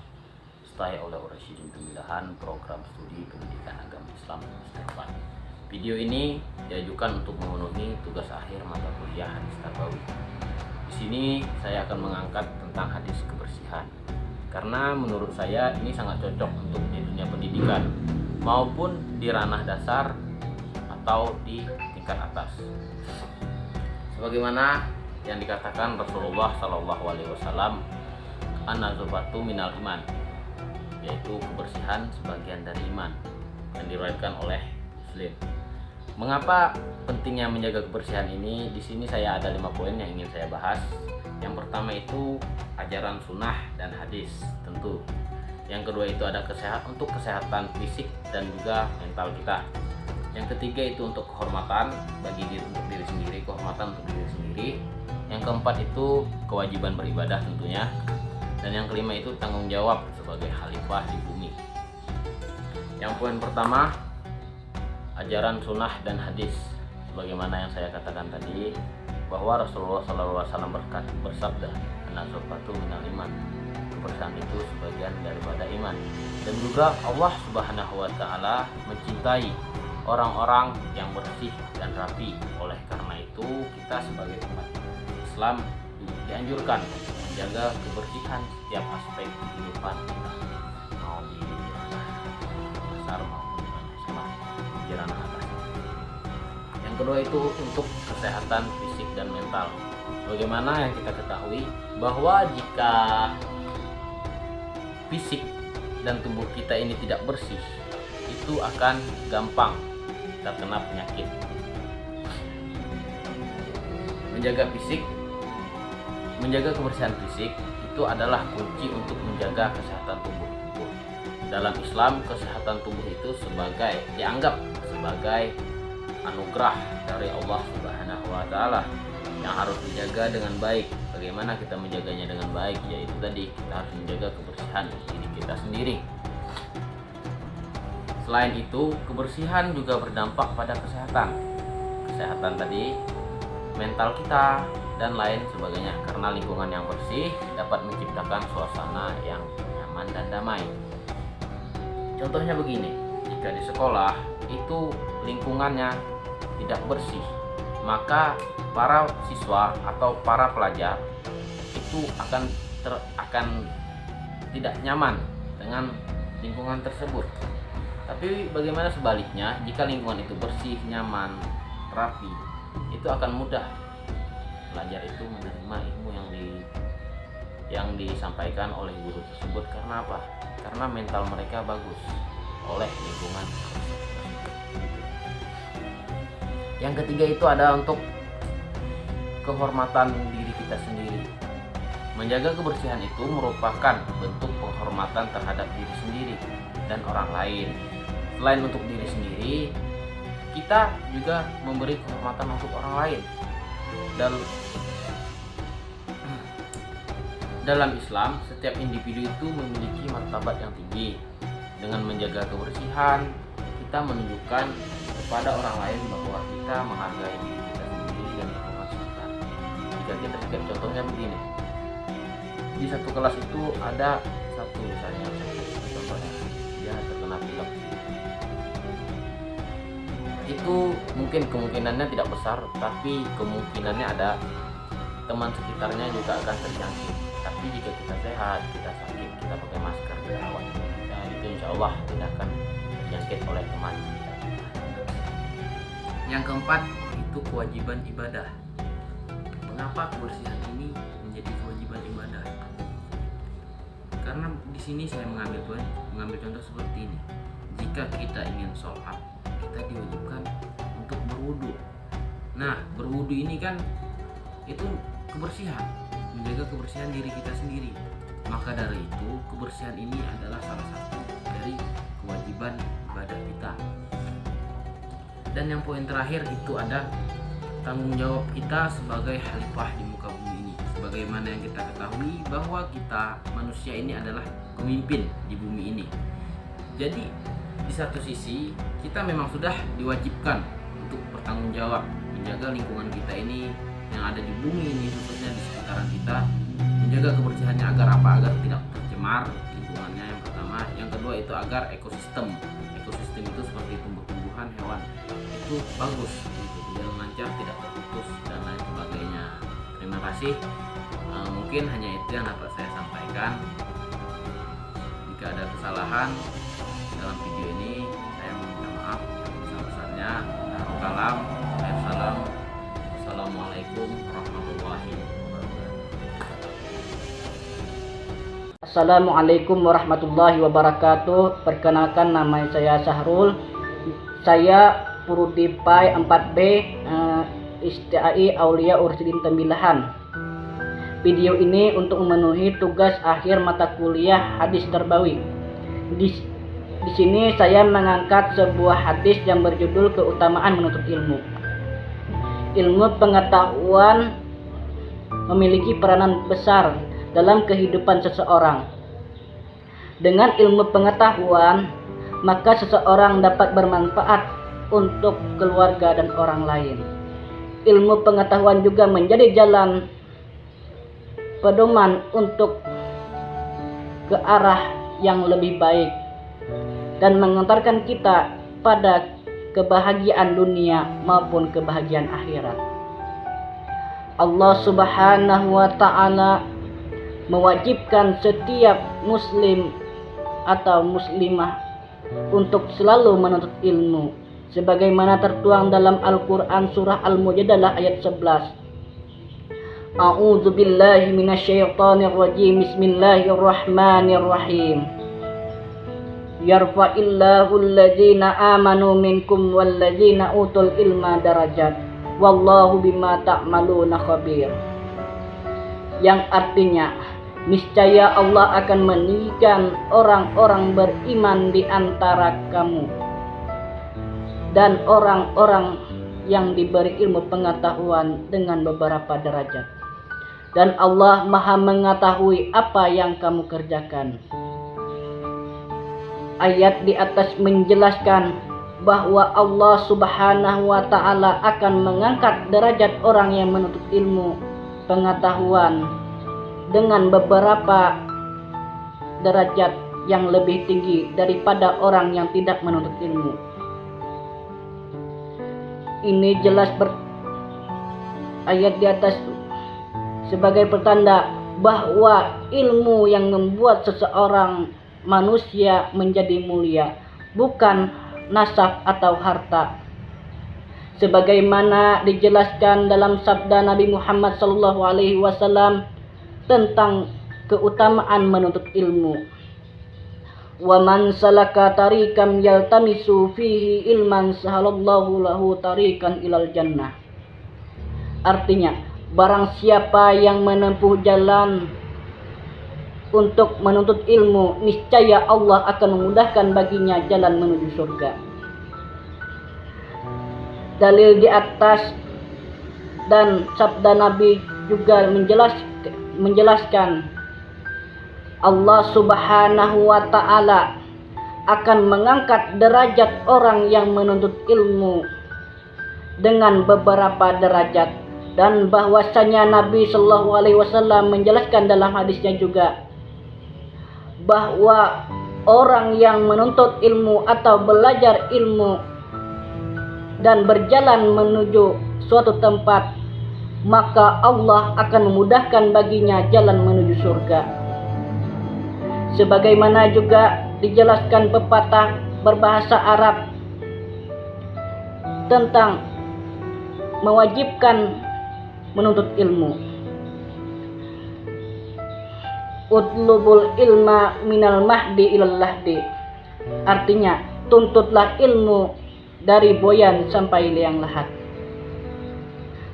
Stay oleh Urasyidin Pemilihan Program Studi Pendidikan Agama Islam Semester 4. Video ini diajukan untuk memenuhi tugas akhir mata kuliah hadis tarbawi. Di sini saya akan mengangkat tentang hadis kebersihan, karena menurut saya ini sangat cocok untuk di dunia pendidikan maupun di ranah dasar atau di tingkat atas. Sebagaimana yang dikatakan Rasulullah SAW, an-nazafatu minal iman, yaitu kebersihan sebagian dari iman, yang diriwayatkan oleh Muslim. Mengapa pentingnya menjaga kebersihan ini? Di sini saya ada 5 poin yang ingin saya bahas. Yang pertama itu ajaran sunnah dan hadis tentu. Yang kedua itu ada untuk kesehatan fisik dan juga mental kita. Yang ketiga itu untuk kehormatan untuk diri sendiri, kehormatan untuk diri sendiri. Yang keempat itu kewajiban beribadah tentunya. Dan yang kelima itu tanggung jawab sebagai khalifah di bumi. Yang poin pertama, ajaran sunnah dan hadis. Sebagaimana yang saya katakan tadi, bahwa Rasulullah SAW bersabda, an-nazafatu minal iman, kebersihan itu sebagian daripada iman. Dan juga Allah Subhanahu wa Ta'ala mencintai orang-orang yang bersih dan rapi. Oleh karena itu, kita sebagai umat Islam dianjurkan menjaga kebersihan setiap aspek kehidupan kita, mau di ranah dasar maupun di ranah atas. Yang kedua itu untuk kesehatan fisik dan mental. Bagaimana yang kita ketahui bahwa jika fisik dan tubuh kita ini tidak bersih, itu akan gampang terkena penyakit. Menjaga kebersihan fisik itu adalah kunci untuk menjaga kesehatan tubuh. Dalam Islam, kesehatan tubuh itu dianggap sebagai anugerah dari Allah Subhanahu wa Ta'ala yang harus dijaga dengan baik. Bagaimana kita menjaganya dengan baik? Yaitu tadi, kita harus menjaga kebersihan diri kita sendiri. Selain itu, kebersihan juga berdampak pada kesehatan tadi, mental kita, dan lain sebagainya. Karena lingkungan yang bersih dapat menciptakan suasana yang nyaman dan damai. Contohnya begini, jika di sekolah itu lingkungannya tidak bersih, maka para siswa atau para pelajar itu akan tidak nyaman dengan lingkungan tersebut. Tapi bagaimana sebaliknya, jika lingkungan itu bersih, nyaman, rapi, itu akan mudah pelajar itu menerima ilmu yang disampaikan oleh guru tersebut. Karena apa? Karena mental mereka bagus oleh lingkungan. Yang ketiga itu ada untuk kehormatan diri kita sendiri. Menjaga kebersihan itu merupakan bentuk penghormatan terhadap diri sendiri dan orang lain. Selain untuk diri sendiri, kita juga memberi kehormatan untuk orang lain. Dalam Islam, setiap individu itu memiliki martabat yang tinggi. Dengan menjaga kebersihan, kita menunjukkan kepada orang lain bahwa kita menghargai diri kita sendiri dan lingkungan sekitar. Jika kita lihat contohnya begini, di satu kelas itu ada satu misalnya, contohnya dia terkena pilek. Itu mungkin kemungkinannya tidak besar, tapi kemungkinannya ada teman sekitarnya juga akan terjangkit. Tapi jika kita sehat, kita sakit, kita pakai masker, kita rawat kita, itu insya Allah tidak akan terjangkit oleh teman kita. Yang keempat itu kewajiban ibadah. Mengapa kebersihan ini menjadi kewajiban ibadah? Karena di sini saya mengambil contoh seperti ini. Jika kita ingin sholat, kita diwajibkan untuk berwudu. Nah, berwudu ini kan itu kebersihan, menjaga kebersihan diri kita sendiri. Maka dari itu, kebersihan ini adalah salah satu dari kewajiban ibadah kita. Dan yang poin terakhir itu ada tanggung jawab kita sebagai khalifah di muka bumi ini. Sebagaimana yang kita ketahui bahwa kita manusia ini adalah pemimpin di bumi ini. Jadi di satu sisi kita memang sudah diwajibkan untuk bertanggung jawab menjaga lingkungan kita ini yang ada di bumi ini, khususnya di sekitaran kita, menjaga kebersihannya agar tidak tercemar lingkungannya, yang pertama. Yang kedua itu agar ekosistem itu seperti tumbuh-tumbuhan, hewan itu bagus, berjalan lancar, tidak terputus dan lain sebagainya. Terima kasih. Mungkin hanya itu yang dapat saya sampaikan. Jika ada kesalahan dalam video ini, saya meminta maaf sebesar-besarnya. Kalam, Assalamualaikum warahmatullahi wabarakatuh. Assalamualaikum warahmatullahi wabarakatuh. Perkenalkan, nama saya Sahrul. Saya Prodi PAI 4B ISTAI Aulia Ursidin Tembilahan. Video ini untuk memenuhi tugas akhir mata kuliah hadis Tarbawi. Di sini saya mengangkat sebuah hadis yang berjudul keutamaan menuntut ilmu. Ilmu pengetahuan memiliki peranan besar dalam kehidupan seseorang. Dengan ilmu pengetahuan, maka seseorang dapat bermanfaat untuk keluarga dan orang lain. Ilmu pengetahuan juga menjadi jalan pedoman untuk ke arah yang lebih baik dan mengantarkan kita pada kebahagiaan dunia maupun kebahagiaan akhirat. Allah Subhanahu wa ta'ala mewajibkan setiap muslim atau muslimah untuk selalu menuntut ilmu, sebagaimana tertuang dalam Al-Quran surah Al-Mujadalah ayat 11. A'udzu billahi minasyaitonir rajim. Bismillahirrahmanirrahim. Yarfa'illahu alladzina amanu minkum walladzina utul ilma darajat. Wallahu bima ta'maluna khabir. Yang artinya, niscaya Allah akan meninggikan orang-orang beriman di antara kamu dan orang-orang yang diberi ilmu pengetahuan dengan beberapa derajat. Dan Allah Maha mengetahui apa yang kamu kerjakan. Ayat di atas menjelaskan bahwa Allah Subhanahu wa ta'ala akan mengangkat derajat orang yang menuntut ilmu pengetahuan dengan beberapa derajat yang lebih tinggi daripada orang yang tidak menuntut ilmu. Ini jelas ayat di atas sebagai pertanda bahwa ilmu yang membuat seseorang manusia menjadi mulia, bukan nasab atau harta. Sebagaimana dijelaskan dalam sabda Nabi Muhammad SAW tentang keutamaan menuntut ilmu. Wa man salaka tariqan yaltamisu fihi ilman sahalallahu lahu tariqan ilal jannah. Artinya, barang siapa yang menempuh jalan untuk menuntut ilmu, niscaya Allah akan memudahkan baginya jalan menuju surga. Dalil di atas dan sabda Nabi juga menjelaskan Allah Subhanahu wa ta'ala akan mengangkat derajat orang yang menuntut ilmu dengan beberapa derajat. Dan bahwasanya Nabi Shallallahu Alaihi Wasallam menjelaskan dalam hadisnya juga bahwa orang yang menuntut ilmu atau belajar ilmu dan berjalan menuju suatu tempat, maka Allah akan memudahkan baginya jalan menuju surga. Sebagaimana juga dijelaskan pepatah berbahasa Arab tentang mewajibkan menuntut ilmu. utlubul ilma minal mahdi ilal lahdi. Artinya, tuntutlah ilmu dari boyan sampai liang lahat.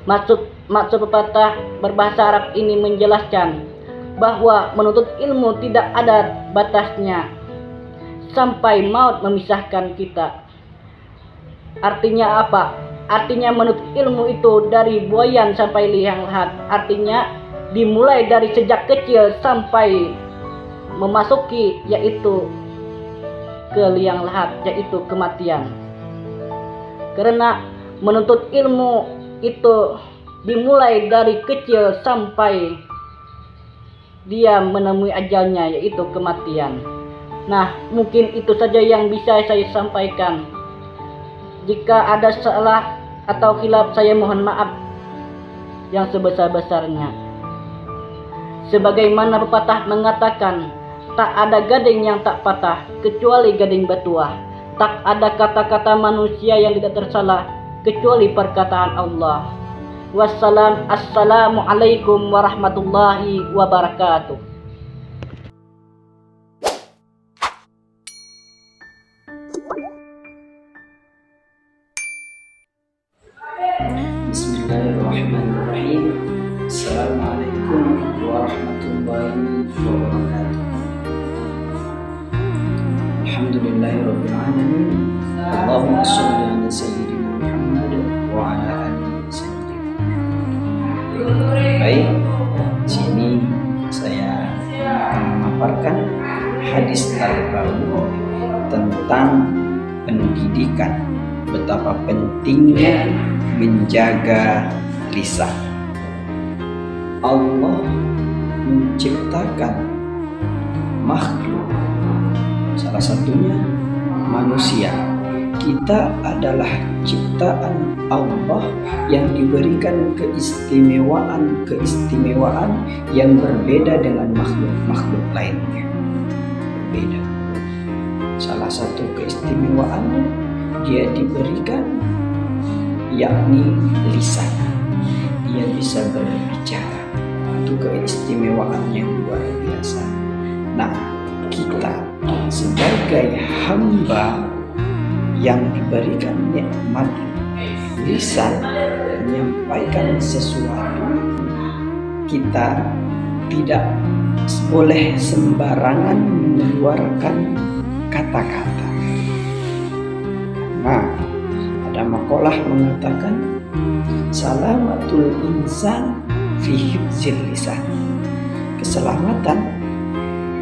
Maksud pepatah berbahasa Arab ini menjelaskan bahwa menuntut ilmu tidak ada batasnya sampai maut memisahkan kita. Artinya apa? Artinya menuntut ilmu itu dari boyan sampai liang lahat. Artinya dimulai dari sejak kecil sampai memasuki yaitu ke liang lahat, yaitu kematian. Karena menuntut ilmu itu dimulai dari kecil sampai dia menemui ajalnya, yaitu kematian. Nah, mungkin itu saja yang bisa saya sampaikan. Jika ada salah atau khilaf, saya mohon maaf yang sebesar-besarnya. Sebagaimana pepatah mengatakan, tak ada gading yang tak patah kecuali gading batuah. Tak ada kata-kata manusia yang tidak tersalah kecuali perkataan Allah. Assalamualaikum warahmatullahi wabarakatuh. Bismillahirrahmanirrahim. Assalamualaikum warahmatullahi wabarakatuh. Alhamdulillahirrabbilalamin. Allahumma sholli ala sayyidina Muhammad wa ala alihi sayyidina. Baik, sini saya akan memaparkan hadis terbaru tentang pendidikan, betapa pentingnya menjaga lisan. Allah menciptakan makhluk, salah satunya manusia. Kita adalah ciptaan Allah yang diberikan keistimewaan yang berbeda dengan makhluk lainnya. Berbeda. Salah satu keistimewaannya, dia diberikan yakni lisan. Dia bisa berbicara. Itu keistimewaan yang luar biasa. Nah, kita sebagai hamba yang diberikan nikmat lisan menyampaikan sesuatu, kita tidak boleh sembarangan mengeluarkan kata-kata. Karena ada makalah mengatakan salamatul insan fi hifzil lisan. Keselamatan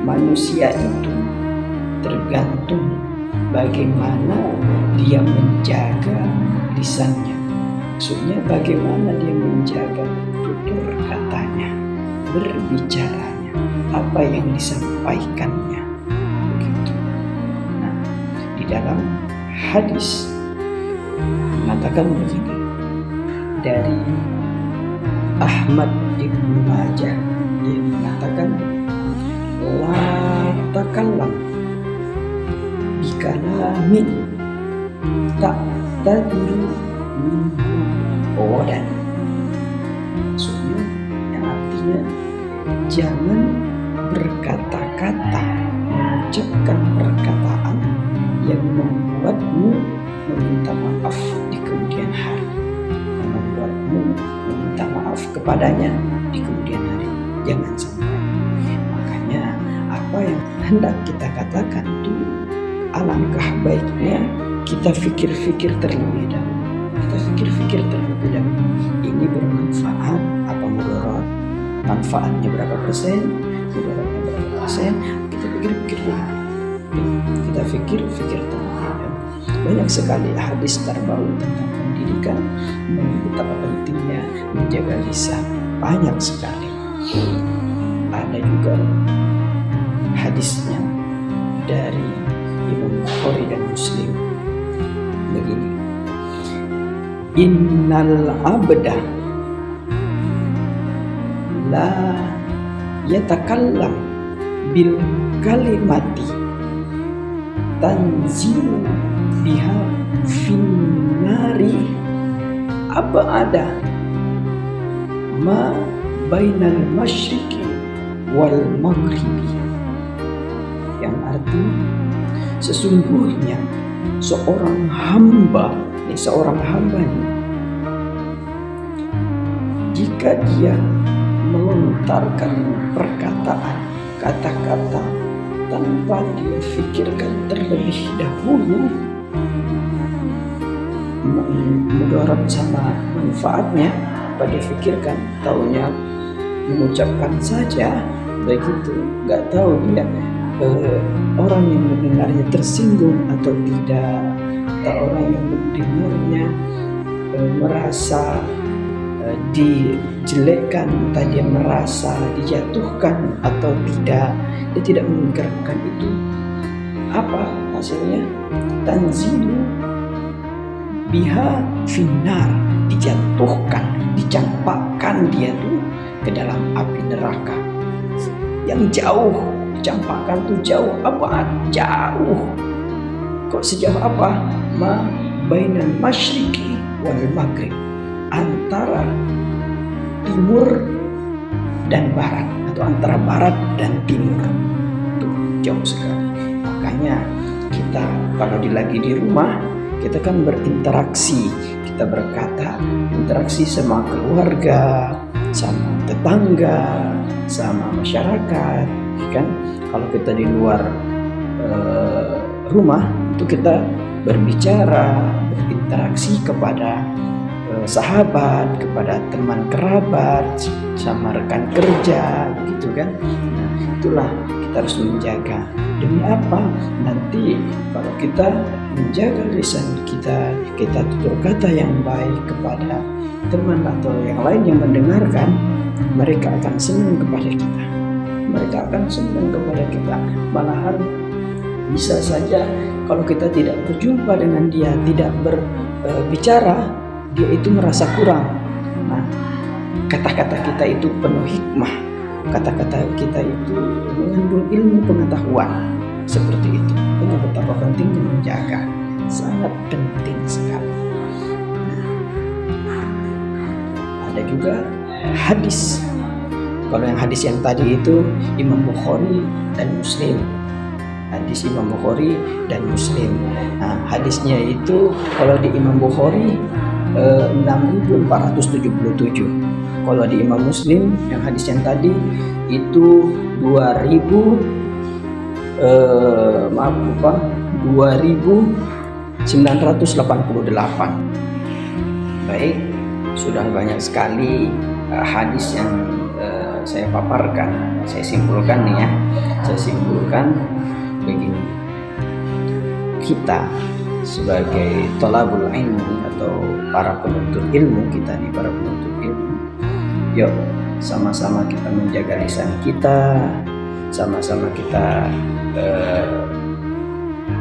manusia itu tergantung bagaimana dia menjaga lisannya. Maksudnya bagaimana dia menjaga tutur katanya, berbicaranya, apa yang disampaikannya. Begitu. Nah, di dalam hadis mengatakan begini, dari Ahmad Ibnu Majah, dia mengatakan la takallam bikalamin tak tadiru minhu qawadan. Maksudnya yang artinya jangan berkata-kata, mengucapkan perkataan yang membuatmu meminta maaf di kemudian hari, yang membuatmu meminta maaf kepadanya di kemudian hari. Jangan sampai. Makanya apa yang hendak kita katakan itu alangkah baiknya kita fikir-fikir terlebih dahulu. Ini bermanfaat apa mudarat? Manfaatnya berapa persen? Mudaratnya berapa persen? Kita pikir-pikir dulu. Kita fikir-fikir terlebih dahulu. Banyak sekali hadis terbaru tentang pendidikan, betapa pentingnya menjaga lisan. Banyak sekali. Ada juga hadisnya dari Imam Bukhari dan Muslim begini, innal abda la yatakallam bil kalimati tanzilu biha finnari abada ma bainal masyriqi wal maghribi, yang artinya sesungguhnya seorang hamba ini, jika dia melontarkan perkataan, kata-kata tanpa dia fikirkan terlebih dahulu mudarat sama manfaatnya, apa dia fikirkan, taunya mengucapkan saja begitu, nggak tahu dia orang yang mendengarnya tersinggung atau tidak, atau orang yang mendengarnya merasa dijelekkan, entah dia merasa dijatuhkan atau tidak, dia tidak memikirkan itu. Apa hasilnya? Tanzilu biha finnar, dijatuhkan, dicampakkan dia tuh ke dalam api neraka yang jauh. Dicampakkan tuh jauh. Apa? Jauh. Kok sejauh apa? Ma bainal masyriqi wal maghrib, antara timur dan barat, atau antara barat dan timur. Tuh jauh sekali. Makanya kita kalau lagi di rumah, kita kan berinteraksi, kita berkata, interaksi sama keluarga, sama tetangga, sama masyarakat, kan? Kalau kita di luar rumah, itu kita berbicara, berinteraksi kepada sahabat, kepada teman kerabat, sama rekan kerja, gitu kan? Nah, itulah kita harus menjaga. Demi apa? Nanti kalau kita menjaga lisan kita, kita tutur kata yang baik kepada teman atau yang lain yang mendengarkan, mereka akan senang kepada kita. Mereka akan senang kepada kita. Malahan bisa saja kalau kita tidak berjumpa dengan dia, tidak berbicara, dia itu merasa kurang. Nah, kata-kata kita itu penuh hikmah, kata-kata kita itu mengandung ilmu pengetahuan. Seperti itu. Ini betapa pentingnya menjaga, sangat penting sekali. Nah, ada juga hadis. Kalau yang hadis yang tadi itu Imam Bukhari dan Muslim. Hadis Imam Bukhari dan Muslim. Nah, hadisnya itu kalau di Imam Bukhari 6477. Kalau di Imam Muslim yang hadis yang tadi itu 2988. Baik, sudah banyak sekali hadis yang saya paparkan, saya simpulkan nih ya. Saya simpulkan begini. Kita sebagai thalabul ilmi atau para penuntut ilmu, kita nih para penuntut ilmu, yuk sama-sama kita menjaga lisan kita, sama-sama kita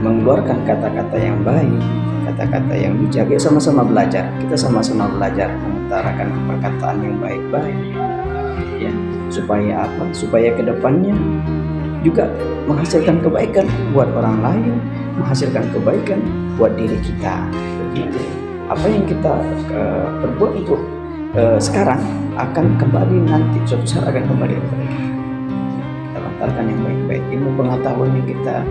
mengeluarkan kata-kata yang baik, kata-kata yang bijak. Yuk sama-sama belajar, kita sama-sama belajar mengutarakan perkataan yang baik-baik, ya, supaya apa? Supaya kedepannya juga menghasilkan kebaikan buat orang lain, menghasilkan kebaikan buat diri kita. Begitu. Apa yang kita perbuat untuk sekarang akan kembali nanti, suatu saat akan kembali kepada kita. Kita lantarkan yang baik-baik, ilmu pengetahuan yang kita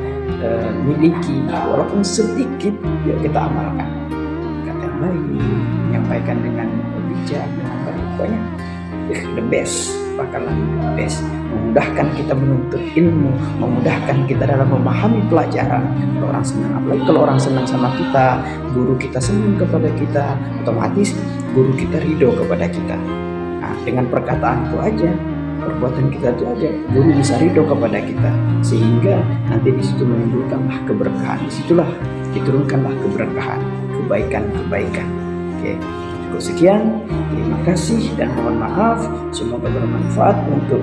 miliki, walaupun sedikit, ya kita amalkan. Kata yang baik, menyampaikan dengan bijak, dengan baik, pokoknya the best, bakalan the best. Memudahkan kita menuntut ilmu, memudahkan kita dalam memahami pelajaran. Kalau orang senang, apalagi kalau orang senang sama kita, guru kita senang kepada kita, otomatis guru kita ridho kepada kita. Nah, dengan perkataan itu aja, perbuatan kita itu aja, guru bisa ridho kepada kita, sehingga nanti di situ menimbulkanlah keberkahan, disitulah diturunkanlah keberkahan, kebaikan-kebaikan. Oke. Sekian, terima kasih dan mohon maaf, semoga bermanfaat untuk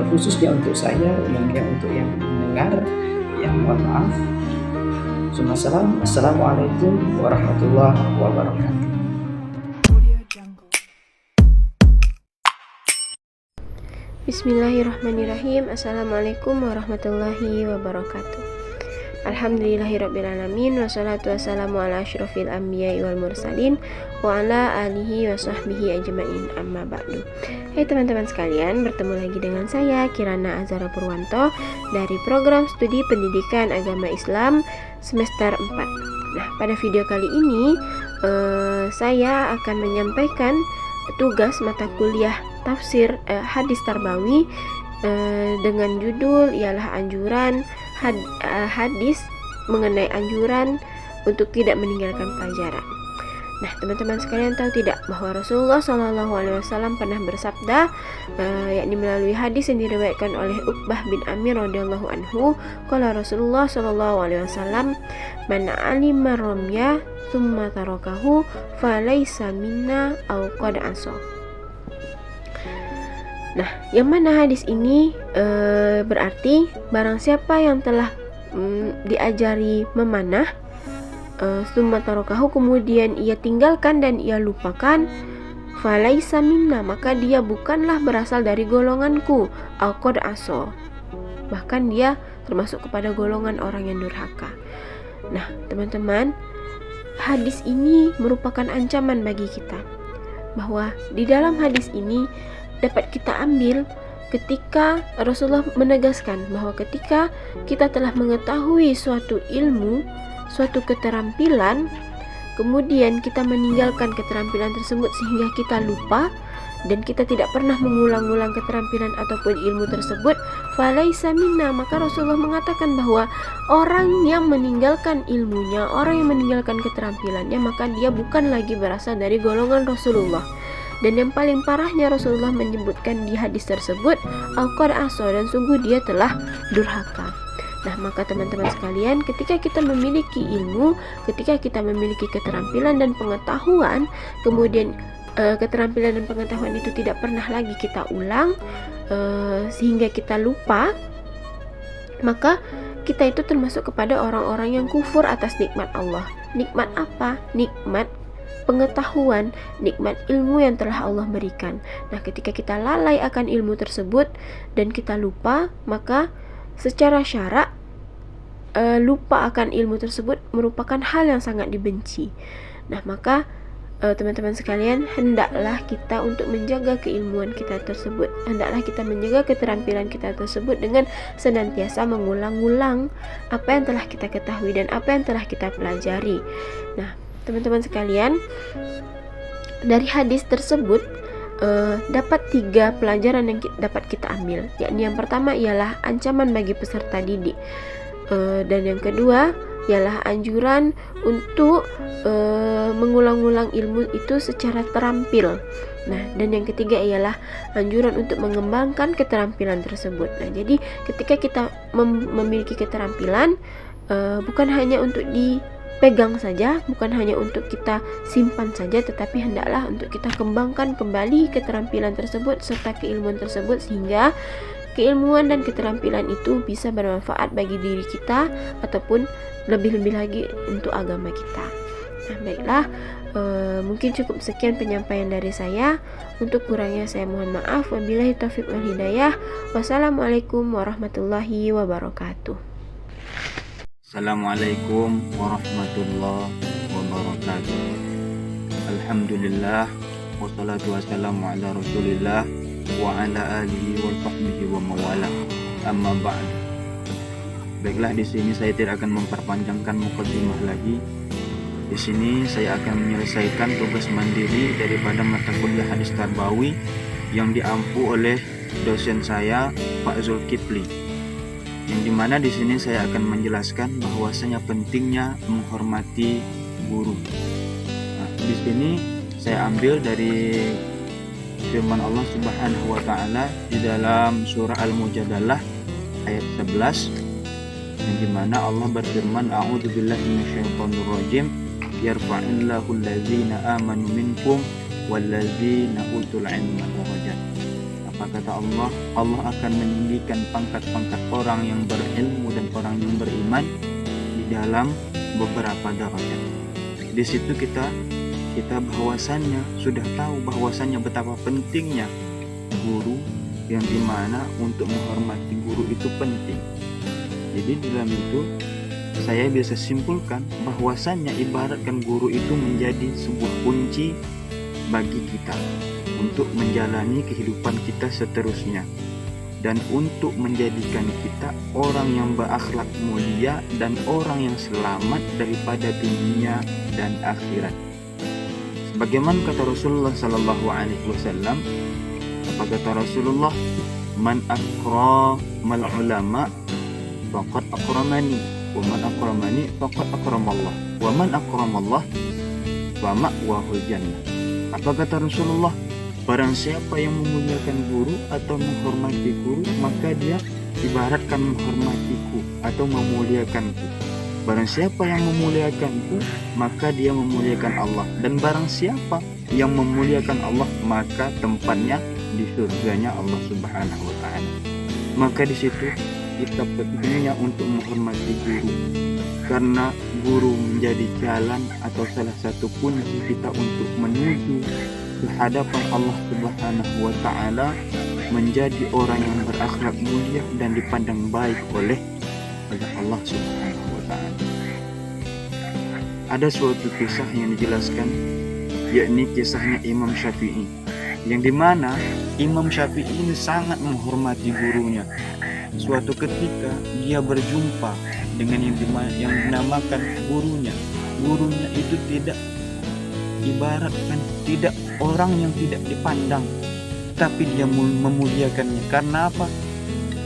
khususnya untuk saya, yang untuk yang mendengar, yang mohon maaf. Assalamualaikum warahmatullahi wabarakatuh. Bismillahirrahmanirrahim. Assalamualaikum warahmatullahi wabarakatuh. Alhamdulillahirrabbilalamin. Wassalatu wassalamu ala asyrafil anbiya'i wal mursalin wa ala alihi wa sahbihi ajma'in, amma ba'du. Hai teman-teman sekalian, bertemu lagi dengan saya Kirana Azhara Purwanto dari program studi pendidikan agama Islam semester 4. Nah, pada video kali ini saya akan menyampaikan tugas mata kuliah tafsir hadis tarbawi dengan judul ialah anjuran hadis mengenai anjuran untuk tidak meninggalkan pelajaran. Nah, teman-teman sekalian tahu tidak bahwa Rasulullah SAW pernah bersabda, yakni melalui hadis yang diriwayatkan oleh Uqbah bin Amir radhiyallahu anhu, qala Rasulullah SAW, man alima ramya thumma tarakahu falaysa minna aw qad asa. Nah, yang mana hadis ini berarti barang siapa yang telah diajari memanah summa tarakahu, kemudian ia tinggalkan dan ia lupakan, falaisa minna, maka dia bukanlah berasal dari golonganku, au qad asa, bahkan dia termasuk kepada golongan orang yang durhaka. Nah, teman-teman, hadis ini merupakan ancaman bagi kita, bahwa di dalam hadis ini dapat kita ambil ketika Rasulullah menegaskan bahwa ketika kita telah mengetahui suatu ilmu, suatu keterampilan, kemudian kita meninggalkan keterampilan tersebut sehingga kita lupa dan kita tidak pernah mengulang-ulang keterampilan ataupun ilmu tersebut, falaisa minna, maka Rasulullah mengatakan bahwa orang yang meninggalkan ilmunya, orang yang meninggalkan keterampilannya, maka dia bukan lagi berasal dari golongan Rasulullah. Dan yang paling parahnya, Rasulullah menyebutkan di hadis tersebut al-qad asa, dan sungguh dia telah durhaka. Nah, maka teman-teman sekalian, ketika kita memiliki ilmu, ketika kita memiliki keterampilan dan pengetahuan, kemudian keterampilan dan pengetahuan itu tidak pernah lagi kita ulang sehingga kita lupa, maka kita itu termasuk kepada orang-orang yang kufur atas nikmat Allah. Nikmat apa? Nikmat pengetahuan, nikmat ilmu yang telah Allah berikan. Nah, ketika kita lalai akan ilmu tersebut dan kita lupa, maka secara syarak lupa akan ilmu tersebut merupakan hal yang sangat dibenci. Nah, maka teman-teman sekalian, hendaklah kita untuk menjaga keilmuan kita tersebut, hendaklah kita menjaga keterampilan kita tersebut dengan senantiasa mengulang-ulang apa yang telah kita ketahui dan apa yang telah kita pelajari. Nah, teman-teman sekalian, dari hadis tersebut dapat 3 pelajaran yang dapat kita ambil, yakni yang pertama ialah ancaman bagi peserta didik, dan yang kedua ialah anjuran untuk mengulang-ulang ilmu itu secara terampil. Nah, dan yang ketiga ialah anjuran untuk mengembangkan keterampilan tersebut. Nah, jadi ketika kita memiliki keterampilan, bukan hanya untuk dipegang saja, bukan hanya untuk kita simpan saja, tetapi hendaklah untuk kita kembangkan kembali keterampilan tersebut serta keilmuan tersebut, sehingga keilmuan dan keterampilan itu bisa bermanfaat bagi diri kita ataupun lebih-lebih lagi untuk agama kita. Nah, baiklah, mungkin cukup sekian penyampaian dari saya. Untuk kurangnya saya mohon maaf. Wabillahi taufiq wal hidayah. Wassalamualaikum warahmatullahi wabarakatuh. Assalamualaikum warahmatullahi wabarakatuh. Alhamdulillah, wassalatu wassalamu ala rasulillah wa ala alihi wa sahbihi wa mawala, amma ba'd. Baiklah, di sini saya tidak akan memperpanjangkan mukadimah lagi. Di sini saya akan menyelesaikan tugas mandiri daripada mata kuliah hadis tarbawi yang diampu oleh dosen saya, Pak Zulkifli. Yang dimana di sini saya akan menjelaskan bahwasanya pentingnya menghormati guru. Nah, di sini saya ambil dari firman Allah Subhanahu wa taala di dalam surah Al-Mujadalah ayat 11, yang dimana Allah berfirman, a'udzubillahi minasyaitonir rajim, yarfa'illahu allazina amanu minkum wallazina utul ilma darajat. Apa kata Allah? Allah akan meninggikan pangkat-pangkat orang yang berilmu dan orang yang beriman di dalam beberapa derajat. Di situ kita bahwasannya sudah tahu bahwasannya betapa pentingnya guru, yang dimana untuk menghormati guru itu penting. Jadi dalam itu saya bisa simpulkan bahwasannya ibaratkan guru itu menjadi sebuah kunci bagi kita untuk menjalani kehidupan kita seterusnya dan untuk menjadikan kita orang yang berakhlak mulia dan orang yang selamat daripada dunia dan akhirat. Sebagaimana kata Rasulullah sallallahu alaihi wasallam, apa kata Rasulullah? Man akramal ulama faqad akramani, wa man akramani faqad akramallah, wa man akramallah fa ma'wahul jannah. Apa kata Rasulullah? Barang siapa yang memuliakan guru atau menghormati guru, maka dia ibaratkan menghormatiku atau memuliakanku. Barang siapa yang memuliakanku, maka dia memuliakan Allah. Dan barang siapa yang memuliakan Allah, maka tempatnya di surganya Allah Subhanahu wa ta'ala. Maka di situ kita pentingnya untuk menghormati guru, karena guru menjadi jalan atau salah satu kunci kita untuk menuju ke hadapan Allah Subhanahu wa ta'ala, menjadi orang yang berakhlak mulia dan dipandang baik oleh Allah Subhanahu wa ta'ala. Ada suatu kisah yang dijelaskan, yakni kisahnya Imam Syafi'i, yang dimana Imam Syafi'i ini sangat menghormati gurunya. Suatu ketika dia berjumpa dengan yang dinamakan gurunya. Gurunya itu tidak ibaratkan tidak orang yang tidak dipandang, tapi dia memuliakannya. Karena apa?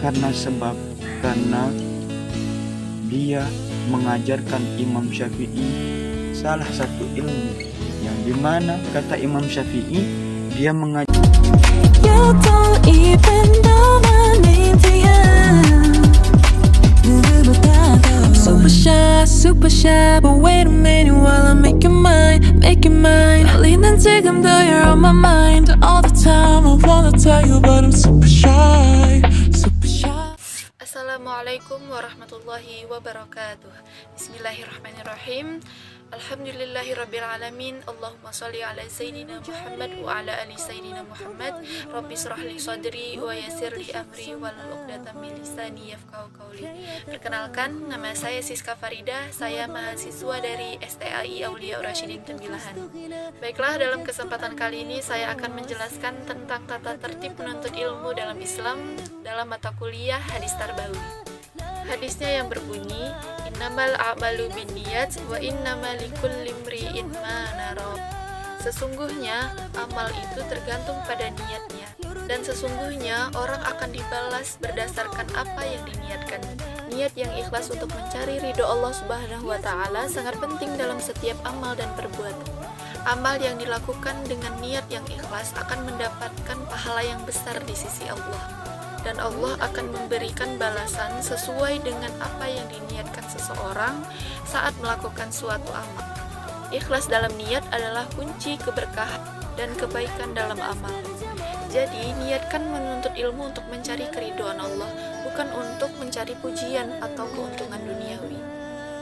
Karena dia mengajarkan Imam Syafi'i salah satu ilmu, yang dimana kata Imam Syafi'i dia mengajar. You don't even know my name to you. I'm super shy, but wait a minute while I make your mind. 달리는 지금도 you're on my mind all the time. I wanna tell you, but I'm super shy. Assalamualaikum warahmatullahi wabarakatuh. Bismillahirrahmanirrahim. Alhamdulillahirrabbilalamin. Allahumma salli ala Sayyidina Muhammad wa ala ali Sayyidina Muhammad. Rabbi shrah li sadri wa yassir li amri wahlul 'uqdatam min lisani yafqahu qawli. Perkenalkan, nama saya Siska Farida. Saya mahasiswa dari STAI Aulia Rasyidin Tembilahan. Baiklah, dalam kesempatan kali ini saya akan menjelaskan tentang tata tertib menuntut ilmu dalam Islam dalam mata kuliah Hadis Tarbawi. Hadisnya yang berbunyi, innamal a'malu binniyat wa innamal likulli imri'in ma nawa. Sesungguhnya amal itu tergantung pada niatnya, dan sesungguhnya orang akan dibalas berdasarkan apa yang diniatkan. Niat yang ikhlas untuk mencari ridho Allah Subhanahu wa ta'ala sangat penting dalam setiap amal dan perbuatan. Amal yang dilakukan dengan niat yang ikhlas akan mendapatkan pahala yang besar di sisi Allah, dan Allah akan memberikan balasan sesuai dengan apa yang diniatkan seseorang saat melakukan suatu amal. Ikhlas dalam niat adalah kunci keberkahan dan kebaikan dalam amal. Jadi, niatkan menuntut ilmu untuk mencari keridhaan Allah, bukan untuk mencari pujian atau keuntungan duniawi.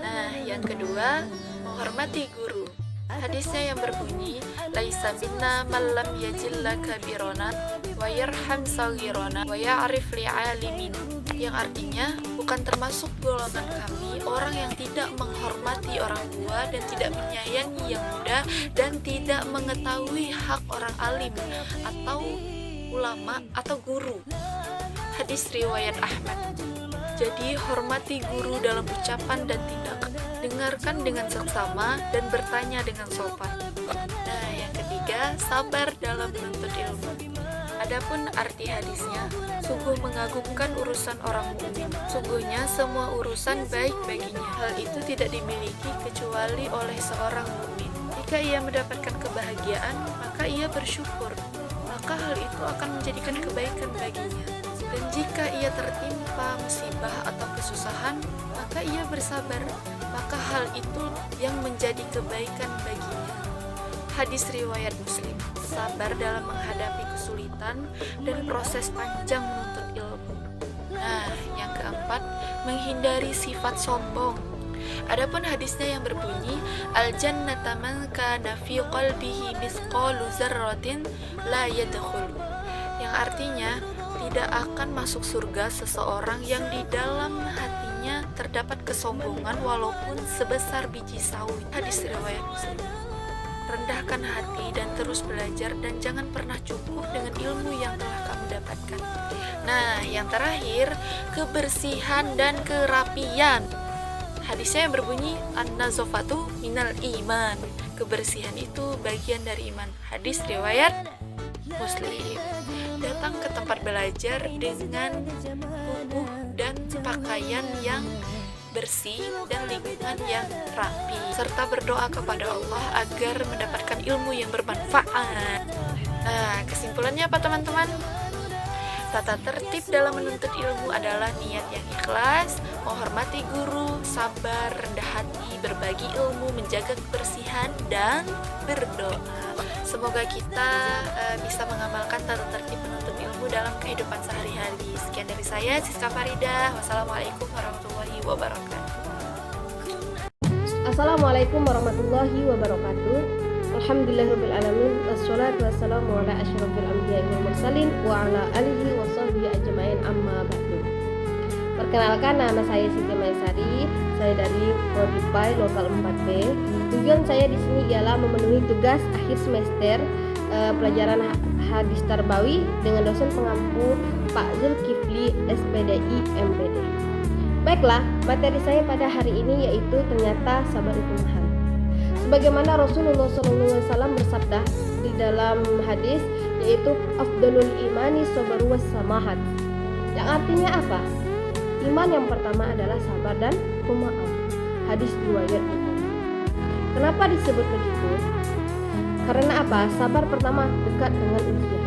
Nah, yang kedua, menghormati guru. Hadisnya yang berbunyi, laisa minna man lam yajilla kabirona wa yarham saghirona wa ya'rif li'alimin, yang artinya bukan termasuk golongan kami orang yang tidak menghormati orang tua dan tidak menyayangi yang muda dan tidak mengetahui hak orang alim atau ulama atau guru. Hadis riwayat Ahmad. Jadi, hormati guru dalam ucapan dan tindakan. Dengarkan dengan seksama dan bertanya dengan sopan. Nah, yang ketiga, sabar dalam menuntut ilmu. Adapun arti hadisnya, sungguh mengagumkan urusan orang mukmin. Sungguhnya semua urusan baik baginya. Hal itu tidak dimiliki kecuali oleh seorang mukmin. Jika ia mendapatkan kebahagiaan, maka ia bersyukur. Maka hal itu akan menjadikan kebaikan baginya. Dan jika ia tertimpa musibah atau kesusahan, maka ia bersabar, maka hal itu yang menjadi kebaikan baginya. Hadis riwayat Muslim. Sabar dalam menghadapi kesulitan dan proses panjang menuntut ilmu. Nah, yang keempat, menghindari sifat sombong. Adapun hadisnya yang berbunyi, al-jannata man kana fi qalbihi mithqalu dzarratin la yadkhulu, yang artinya tidak akan masuk surga seseorang yang di dalam hatinya terdapat kesombongan walaupun sebesar biji sawi. Hadis riwayat Muslim. Rendahkan hati dan terus belajar, dan jangan pernah cukup dengan ilmu yang telah kamu dapatkan. Nah, yang terakhir, kebersihan dan kerapian. Hadisnya yang berbunyi an-nazafatu minal iman. Kebersihan itu bagian dari iman. Hadis riwayat Muslim. Datang ke tempat belajar dengan tubuh dan pakaian yang bersih dan lingkungan yang rapi, serta berdoa kepada Allah agar mendapatkan ilmu yang bermanfaat. Nah, kesimpulannya apa teman-teman? Tata tertib dalam menuntut ilmu adalah niat yang ikhlas, menghormati guru, sabar, rendah hati, berbagi ilmu, menjaga kebersihan, dan berdoa. Semoga kita bisa mengamalkan tata tertib menuntut ilmu dalam kehidupan sehari-hari. Sekian dari saya, Siska Faridah. Wassalamualaikum warahmatullahi wabarakatuh. Assalamualaikum warahmatullahi wabarakatuh. Alhamdulillahirrabbilalamin. Wassalatu wassalamu ala asyrafil anbiya'i wal mursalin wa ala alihi wa sahbihi ajma'in, amma ba'du. Perkenalkan, nama saya Siti Maisari. Saya dari Prodi PAI Lokal 4B. Tujuan saya di sini ialah memenuhi tugas akhir semester pelajaran hadis tarbawi dengan dosen pengampu Pak Zulkifli SPDI MPD. Baiklah, materi saya pada hari ini yaitu ternyata sabar itu mahal. Sebagaimana Rasulullah SAW bersabda di dalam hadis, yaitu afdalul imani sabaru was samahat. Yang artinya apa? Iman yang pertama adalah sabar dan pemaaf. Hadis riwayat Bukhari. Kenapa disebut begitu? Karena apa? Sabar pertama dekat dengan ujian.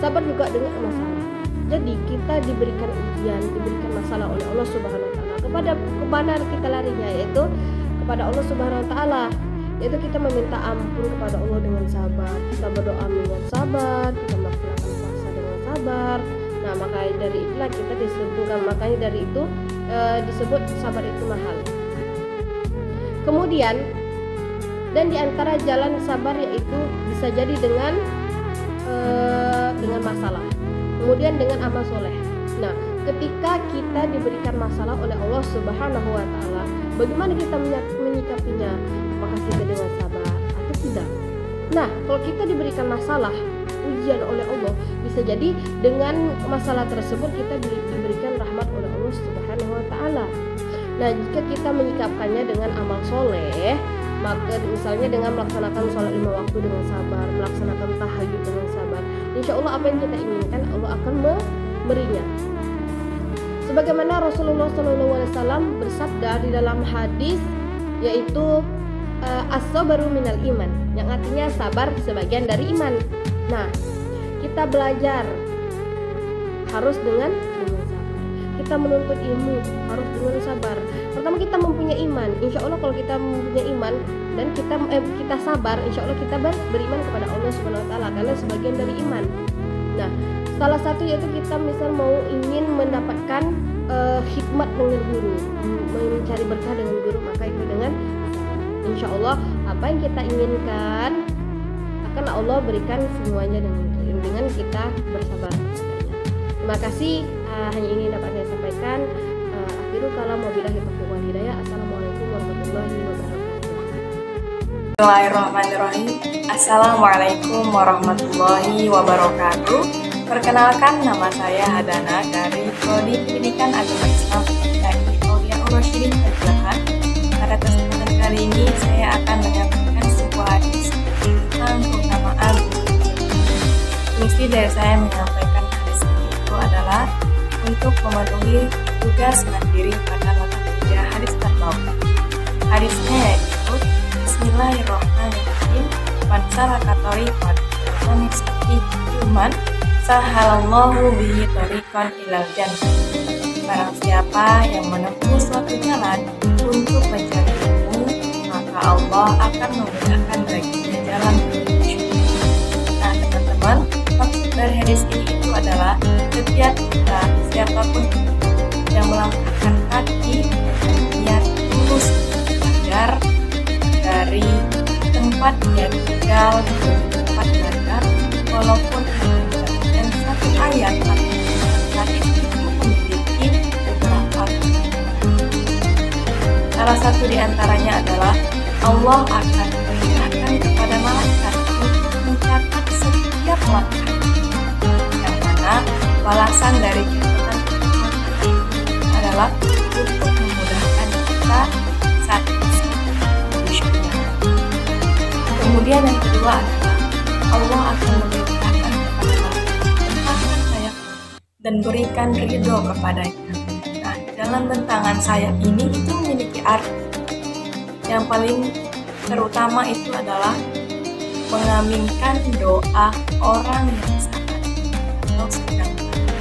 Sabar juga dengan masalah. Jadi kita diberikan ujian, diberikan masalah oleh Allah Subhanahu wa taala. Kepada kita larinya, yaitu kepada Allah Subhanahu wa taala. Yaitu kita meminta ampun kepada Allah dengan sabar, kita berdoa dengan sabar, kita melaksanakan puasa dengan sabar. Nah, makanya dari itulah kita disebutkan, makanya dari itu disebut sabar itu mahal. Kemudian, dan diantara jalan sabar yaitu bisa jadi dengan masalah, kemudian dengan amal soleh. Nah, ketika kita diberikan masalah oleh Allah Subhanahu wa taala, bagaimana kita menyikapinya? Apakah kita dengan sabar atau tidak? Nah, kalau kita diberikan masalah, ujian oleh Allah, bisa jadi dengan masalah tersebut kita diberikan rahmat oleh Allah Subhanahu wa taala. Nah, jika kita menyikapkannya dengan amal soleh, maka misalnya dengan melaksanakan sholat 5 waktu dengan sabar, melaksanakan tahajud dengan sabar, insya Allah apa yang kita inginkan Allah akan memberinya. Sebagaimana Rasulullah SAW bersabda di dalam hadis, yaitu as-sabru minal iman, yang artinya sabar sebagian dari iman. Nah, kita belajar harus dengan sabar. Kita menuntut ilmu harus dengan sabar. Pertama kita mempunyai iman. Insya Allah kalau kita mempunyai iman dan kita sabar, insya Allah kita beriman kepada Allah Subhanahu wa taala karena sebagian dari iman. Nah, salah satu yaitu kita misal ingin mendapatkan hikmat dengan guru, mencari berkah dengan guru, maka itu dengan insya Allah apa yang kita inginkan akan Allah berikan semuanya dengan kita bersabar. Terima kasih, hanya ini dapat saya sampaikan. Akhirul kalam, wabillahi taufiq wal hidayah. Assalamualaikum warahmatullahi wabarakatuh. Bismillahirrahmanirrahim. Assalamualaikum warahmatullahi wabarakatuh. Perkenalkan, nama saya Hadana dari Prodi Pendidikan Agama Islam dari Auliaul Rasyidin Al-Jahan. Pada kesempatan kali ini saya akan menyampaikan sebuah hadis tentang keutamaan. Misi dari saya menyampaikan hadis ini itu adalah untuk memenuhi tugas mandiri pada mata kuliah hadis tarbawi. Hadisnya yaitu Bismillahirrahmanirrahim. Man salaka thariqan yaltamisu fihi ilman sahalallahu bihi thariqan ilal jannah. Barang siapa yang menempuh suatu jalan untuk mencari ilmu, maka Allah akan memudahkan baginya jalan menuju surga. Nah, teman-teman, maksud dari hadis ini itu adalah setiap kita, siapapun yang melangkahkan kaki dan niat tulus belajar dari tempat dia tinggal ke tempat belajar, walaupun hanya dan satu ayat atau hadis itu memiliki beberapa Salah satu di antaranya adalah Allah akan memerintahkan kepada malaikat untuk mencatat setiap langkah, yang mana balasan dari catatan adalah untuk memudahkan kita saat bersyukur. Kemudian yang kedua adalah Allah akan memerintahkan kepada malaikat sayap dan berikan ridho kepadanya. Nah, dalam bentangan sayap ini itu memiliki arti. Yang paling terutama itu adalah mengaminkan doa orang yang sabar atau sedang berdoa.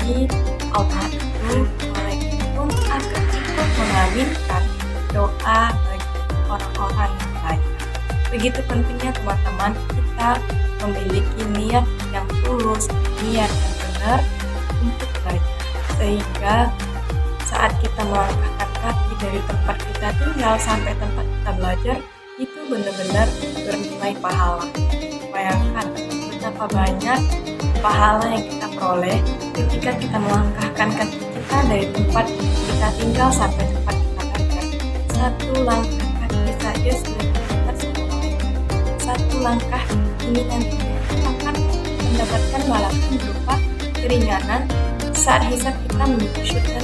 Jadi Allah itu malaikat pun akan ikut mengaminkan doa bagi orang-orang yang lain. Begitu pentingnya teman-teman kita memiliki niat yang tulus, niat yang benar untuk belajar, sehingga saat kita melangkahkan kaki dari tempat kita tinggal sampai tempat kita belajar itu benar-benar bernilai pahala. Bayangkan betapa banyak pahala yang kita peroleh ketika kita melangkahkan kaki kita dari tempat kita tinggal sampai tempat kita belajar. Satu langkah kaki saja sudah kita semuanya. Satu langkah ini nanti akan mendapatkan balasan berupa keringanan saat hisab kita menuju surga.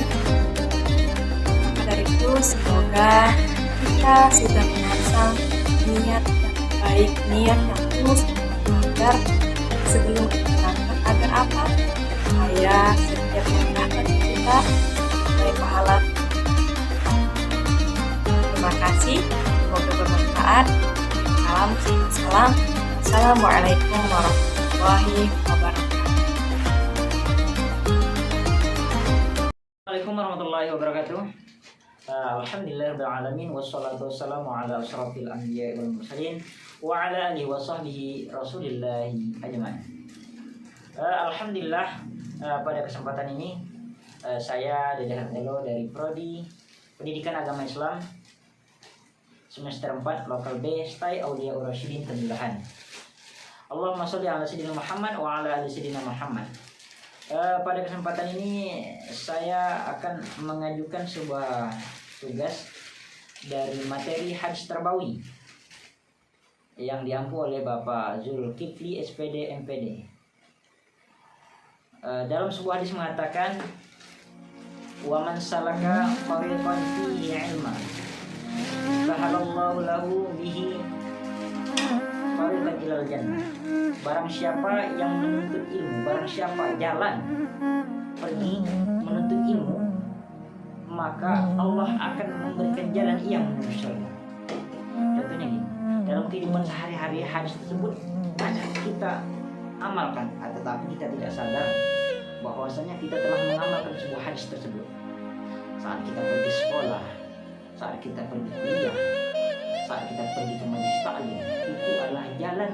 Maka dari itu semoga kita sudah memasang niat yang baik, niat yang tulus agar sebelum kita berangkat agar apa? Supaya setiap langkah kaki kita dari pahala. Terima kasih, semoga bermanfaat. Salam. Assalamualaikum warahmatullahi wabarakatuh. Assalamualaikum warahmatullahi wabarakatuh. Alhamdulillahirabbil alamin wassalatu wassalamu ala asyrafil anbiya'i wal mursalin wa ala alihi wa sahbihi rasulillahi ajmain. Alhamdulillah, pada kesempatan ini saya Dede Hartelo dari Prodi Pendidikan Agama Islam semester 4 Lokal B Stai Aulia Urasyidin Tembilahan. Allahumma sholli ala sayyidina Muhammad wa ala ali sayyidina Muhammad. Pada kesempatan ini saya akan mengajukan sebuah tugas dari materi hadis terbawi yang diampu oleh Bapak Zulkifli SPD MPD. Dalam sebuah hadis mengatakan, wa man salaka tariqan fihi ilma sahalallahu lahu bihi tariqan ilal jannah. Barang siapa yang menuntut ilmu, barang siapa jalan pergi menuntut ilmu, maka Allah akan memberikan jalan yang menuju surga. Contohnya gini, dalam kehidupan sehari-hari hadis tersebut banyak kita amalkan, tetapi kita tidak sadar bahwasanya kita telah mengamalkan sebuah hadis tersebut. Saat kita pergi sekolah, saat kita pergi kuliah, saat kita pergi ke majelis taklim, itu adalah jalan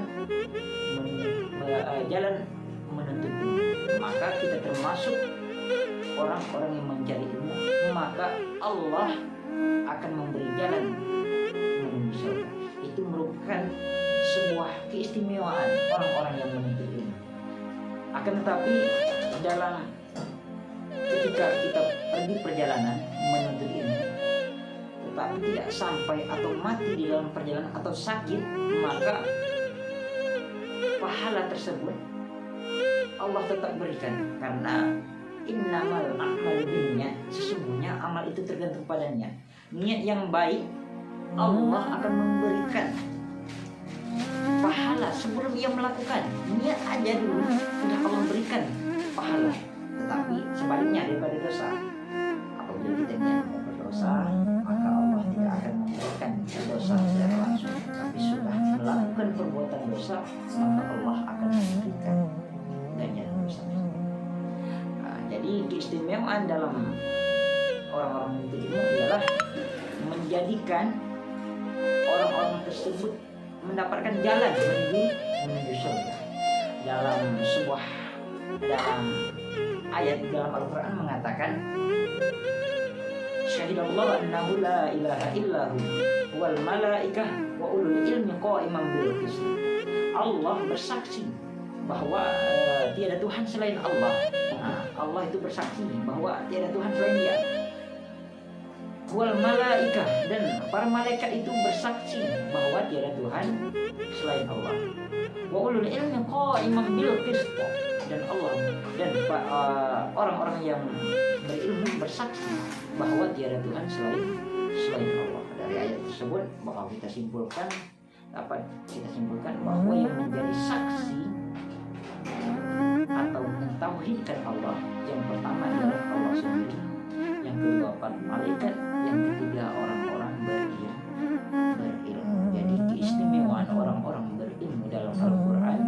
menuntut ilmu. Maka kita termasuk orang-orang yang mencari ilmu, maka Allah akan memberi jalan menuju surga. Itu merupakan sebuah keistimewaan orang-orang yang menuntut ilmu. Akan tetapi dalam ketika kita pergi perjalanan menuntut ilmu, tetapi tidak sampai atau mati di dalam perjalanan atau sakit, maka pahala tersebut Allah tetap berikan, karena innamal a'malu binniyat, sesungguhnya amal itu tergantung padanya. Niat yang baik Allah akan memberikan pahala sebelum ia melakukan. Niat aja dulu sudah Allah berikan pahala. Tetapi sebaliknya daripada dosa, apabila kita niat berdosa, maka Allah tidak akan memberikan dosa secara langsung. Tapi sudah melakukan perbuatan dosa, maka Allah akan memberikan ganjaran dosa. Jadi keistimewaan dalam orang-orang menuntut ilmu adalah menjadikan orang-orang tersebut mendapatkan jalan menuju surga. Dalam ayat dalam Al-Quran mengatakan, syahidallahu annahu la ilaha illahu wal malaikah wa ulul ilmi qa'iman bil qist. Allah bersaksi bahwa tiada Tuhan selain Allah. Allah itu bersaksi bahwa tiada Tuhan selain Dia. wal malaikah, dan para malaikat itu bersaksi bahwa tiada Tuhan selain Allah. Wa ulul ilmi qa'iman bil qist, dan Allah dan orang-orang yang berilmu bersaksi bahwa tiada Tuhan selain Allah. Dari ayat tersebut bahwa kita simpulkan bahwa yang menjadi saksi atau mentauhidkan Allah yang pertama adalah Allah sendiri, yang kedua para malaikat, yang ketiga orang-orang berilmu. Jadi keistimewaan orang-orang berilmu dalam Al-Quran,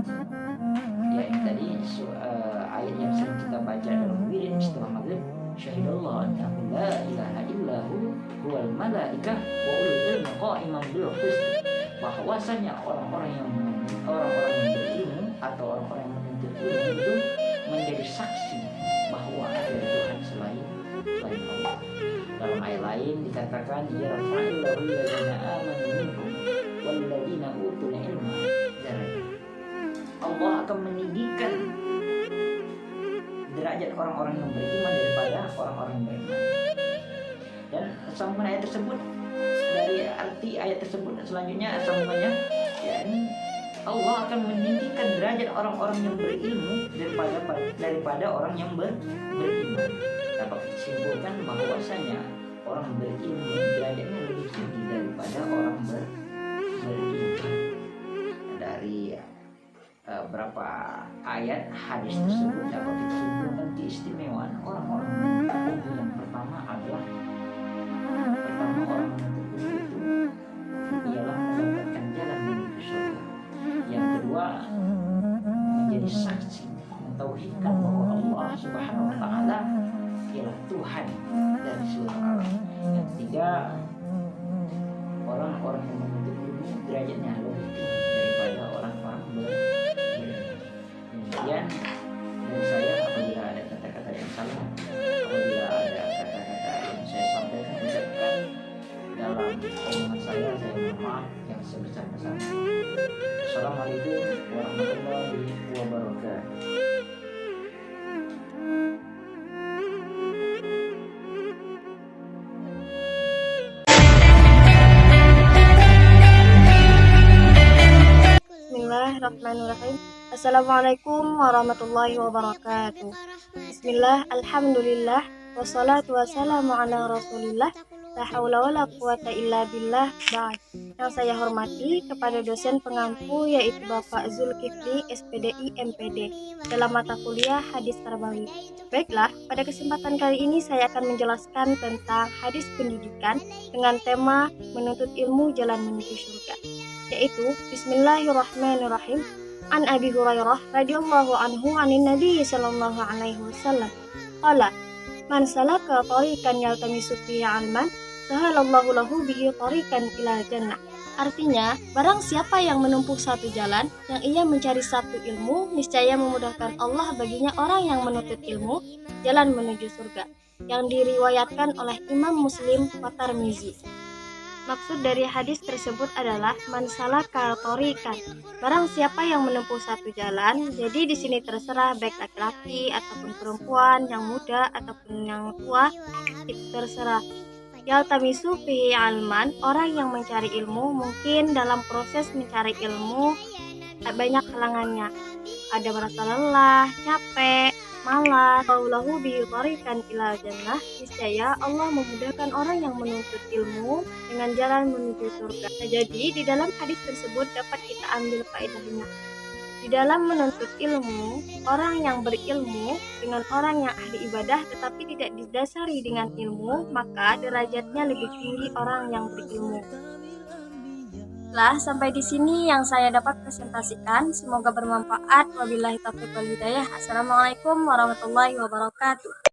ya tadi ayat yang sering kita baca dalam wirid setelah maghrib, syahidallah annahu la ilaha illahu huwal malaikah wa ulul ilmi qa'iman bil qist, bahwasanya orang-orang yang berilmu atau orang-orang yang menuntut ilmu itu menjadi saksi bahwa ada Tuhan selain Allah. Dalam ayat lain dikatakan yarfa'illahu alladziina aamanu minkum walladziina utul ilma darajat. Allah akan meninggikan derajat orang-orang yang beriman daripada orang-orang yang beriman. Dan sambungan ayat tersebut, dari arti ayat tersebut selanjutnya sambungannya, yakni Allah akan meninggikan derajat orang-orang yang berilmu daripada orang yang beriman. Dapat disimpulkan bahwasanya orang berilmu derajatnya lebih tinggi daripada orang beriman. Dari berapa ayat hadis tersebut dapat disimpulkan keistimewaan orang-orang menuntut ilmu. Yang pertama adalah orang menuntut ilmu itu ialah mendapatkan jalan menuju surga. Yang kedua, menjadi saksi mentauhidkan bahwa Allah Subhanahu wa taala ialah Tuhan dari seluruh alam. Yang ketiga, orang-orang yang menuntut ilmu derajatnya lebih tinggi daripada orang-orang berilmu. Demikian dari saya, apabila ada kata-kata yang salah, apabila ada kata-kata yang saya sampaikan ucapkan dalam omongan saya mohon maaf yang sebesar-besarnya. Assalamualaikum warahmatullahi wabarakatuh. Bismillahirrahmanirrahim. Assalamualaikum warahmatullahi wabarakatuh. Bismillah, alhamdulillah, wassalatu wassalamu ala rasulillah, la hawla wa la quwata illa billah, ba'd. Yang saya hormati kepada dosen pengampu yaitu Bapak Zulkifli SPDI MPD dalam mata kuliah Hadis Tarbawi. Baiklah, pada kesempatan kali ini saya akan menjelaskan tentang hadis pendidikan dengan tema menuntut ilmu jalan menuju surga, yaitu Bismillahirrahmanirrahim. An Abi Hurairah radhiyallahu anhu anin Nabi sallallahu alaihi wasallam qala man salaka tariqan yaltamisu fihi 'ilman sahalallahu lahu bihi tariqan ila jannah. Artinya, barang siapa yang menempuh satu jalan yang ia mencari satu ilmu, niscaya memudahkan Allah baginya orang yang menuntut ilmu jalan menuju surga. Yang diriwayatkan oleh Imam Muslim wa Tirmizi. Maksud dari hadis tersebut adalah man salaka tariqan, barang siapa yang menempuh satu jalan. Jadi di sini terserah baik laki-laki ataupun perempuan, yang muda ataupun yang tua, itu terserah. Yaltamisu fihi ilman, orang yang mencari ilmu, mungkin dalam proses mencari ilmu banyak halangannya. Ada merasa lelah, capek, malas. Allahu bihi tariqan ila jannah, niscaya Allah memudahkan orang yang menuntut ilmu dengan jalan menuju surga. Nah, jadi di dalam hadis tersebut dapat kita ambil faedahnya. Di dalam menuntut ilmu, orang yang berilmu dengan orang yang ahli ibadah tetapi tidak didasari dengan ilmu, maka derajatnya lebih tinggi orang yang berilmu. Lah, sampai di sini yang saya dapat presentasikan. Semoga bermanfaat. Wabillahi taufiq wal hidayah. Assalamualaikum warahmatullahi wabarakatuh.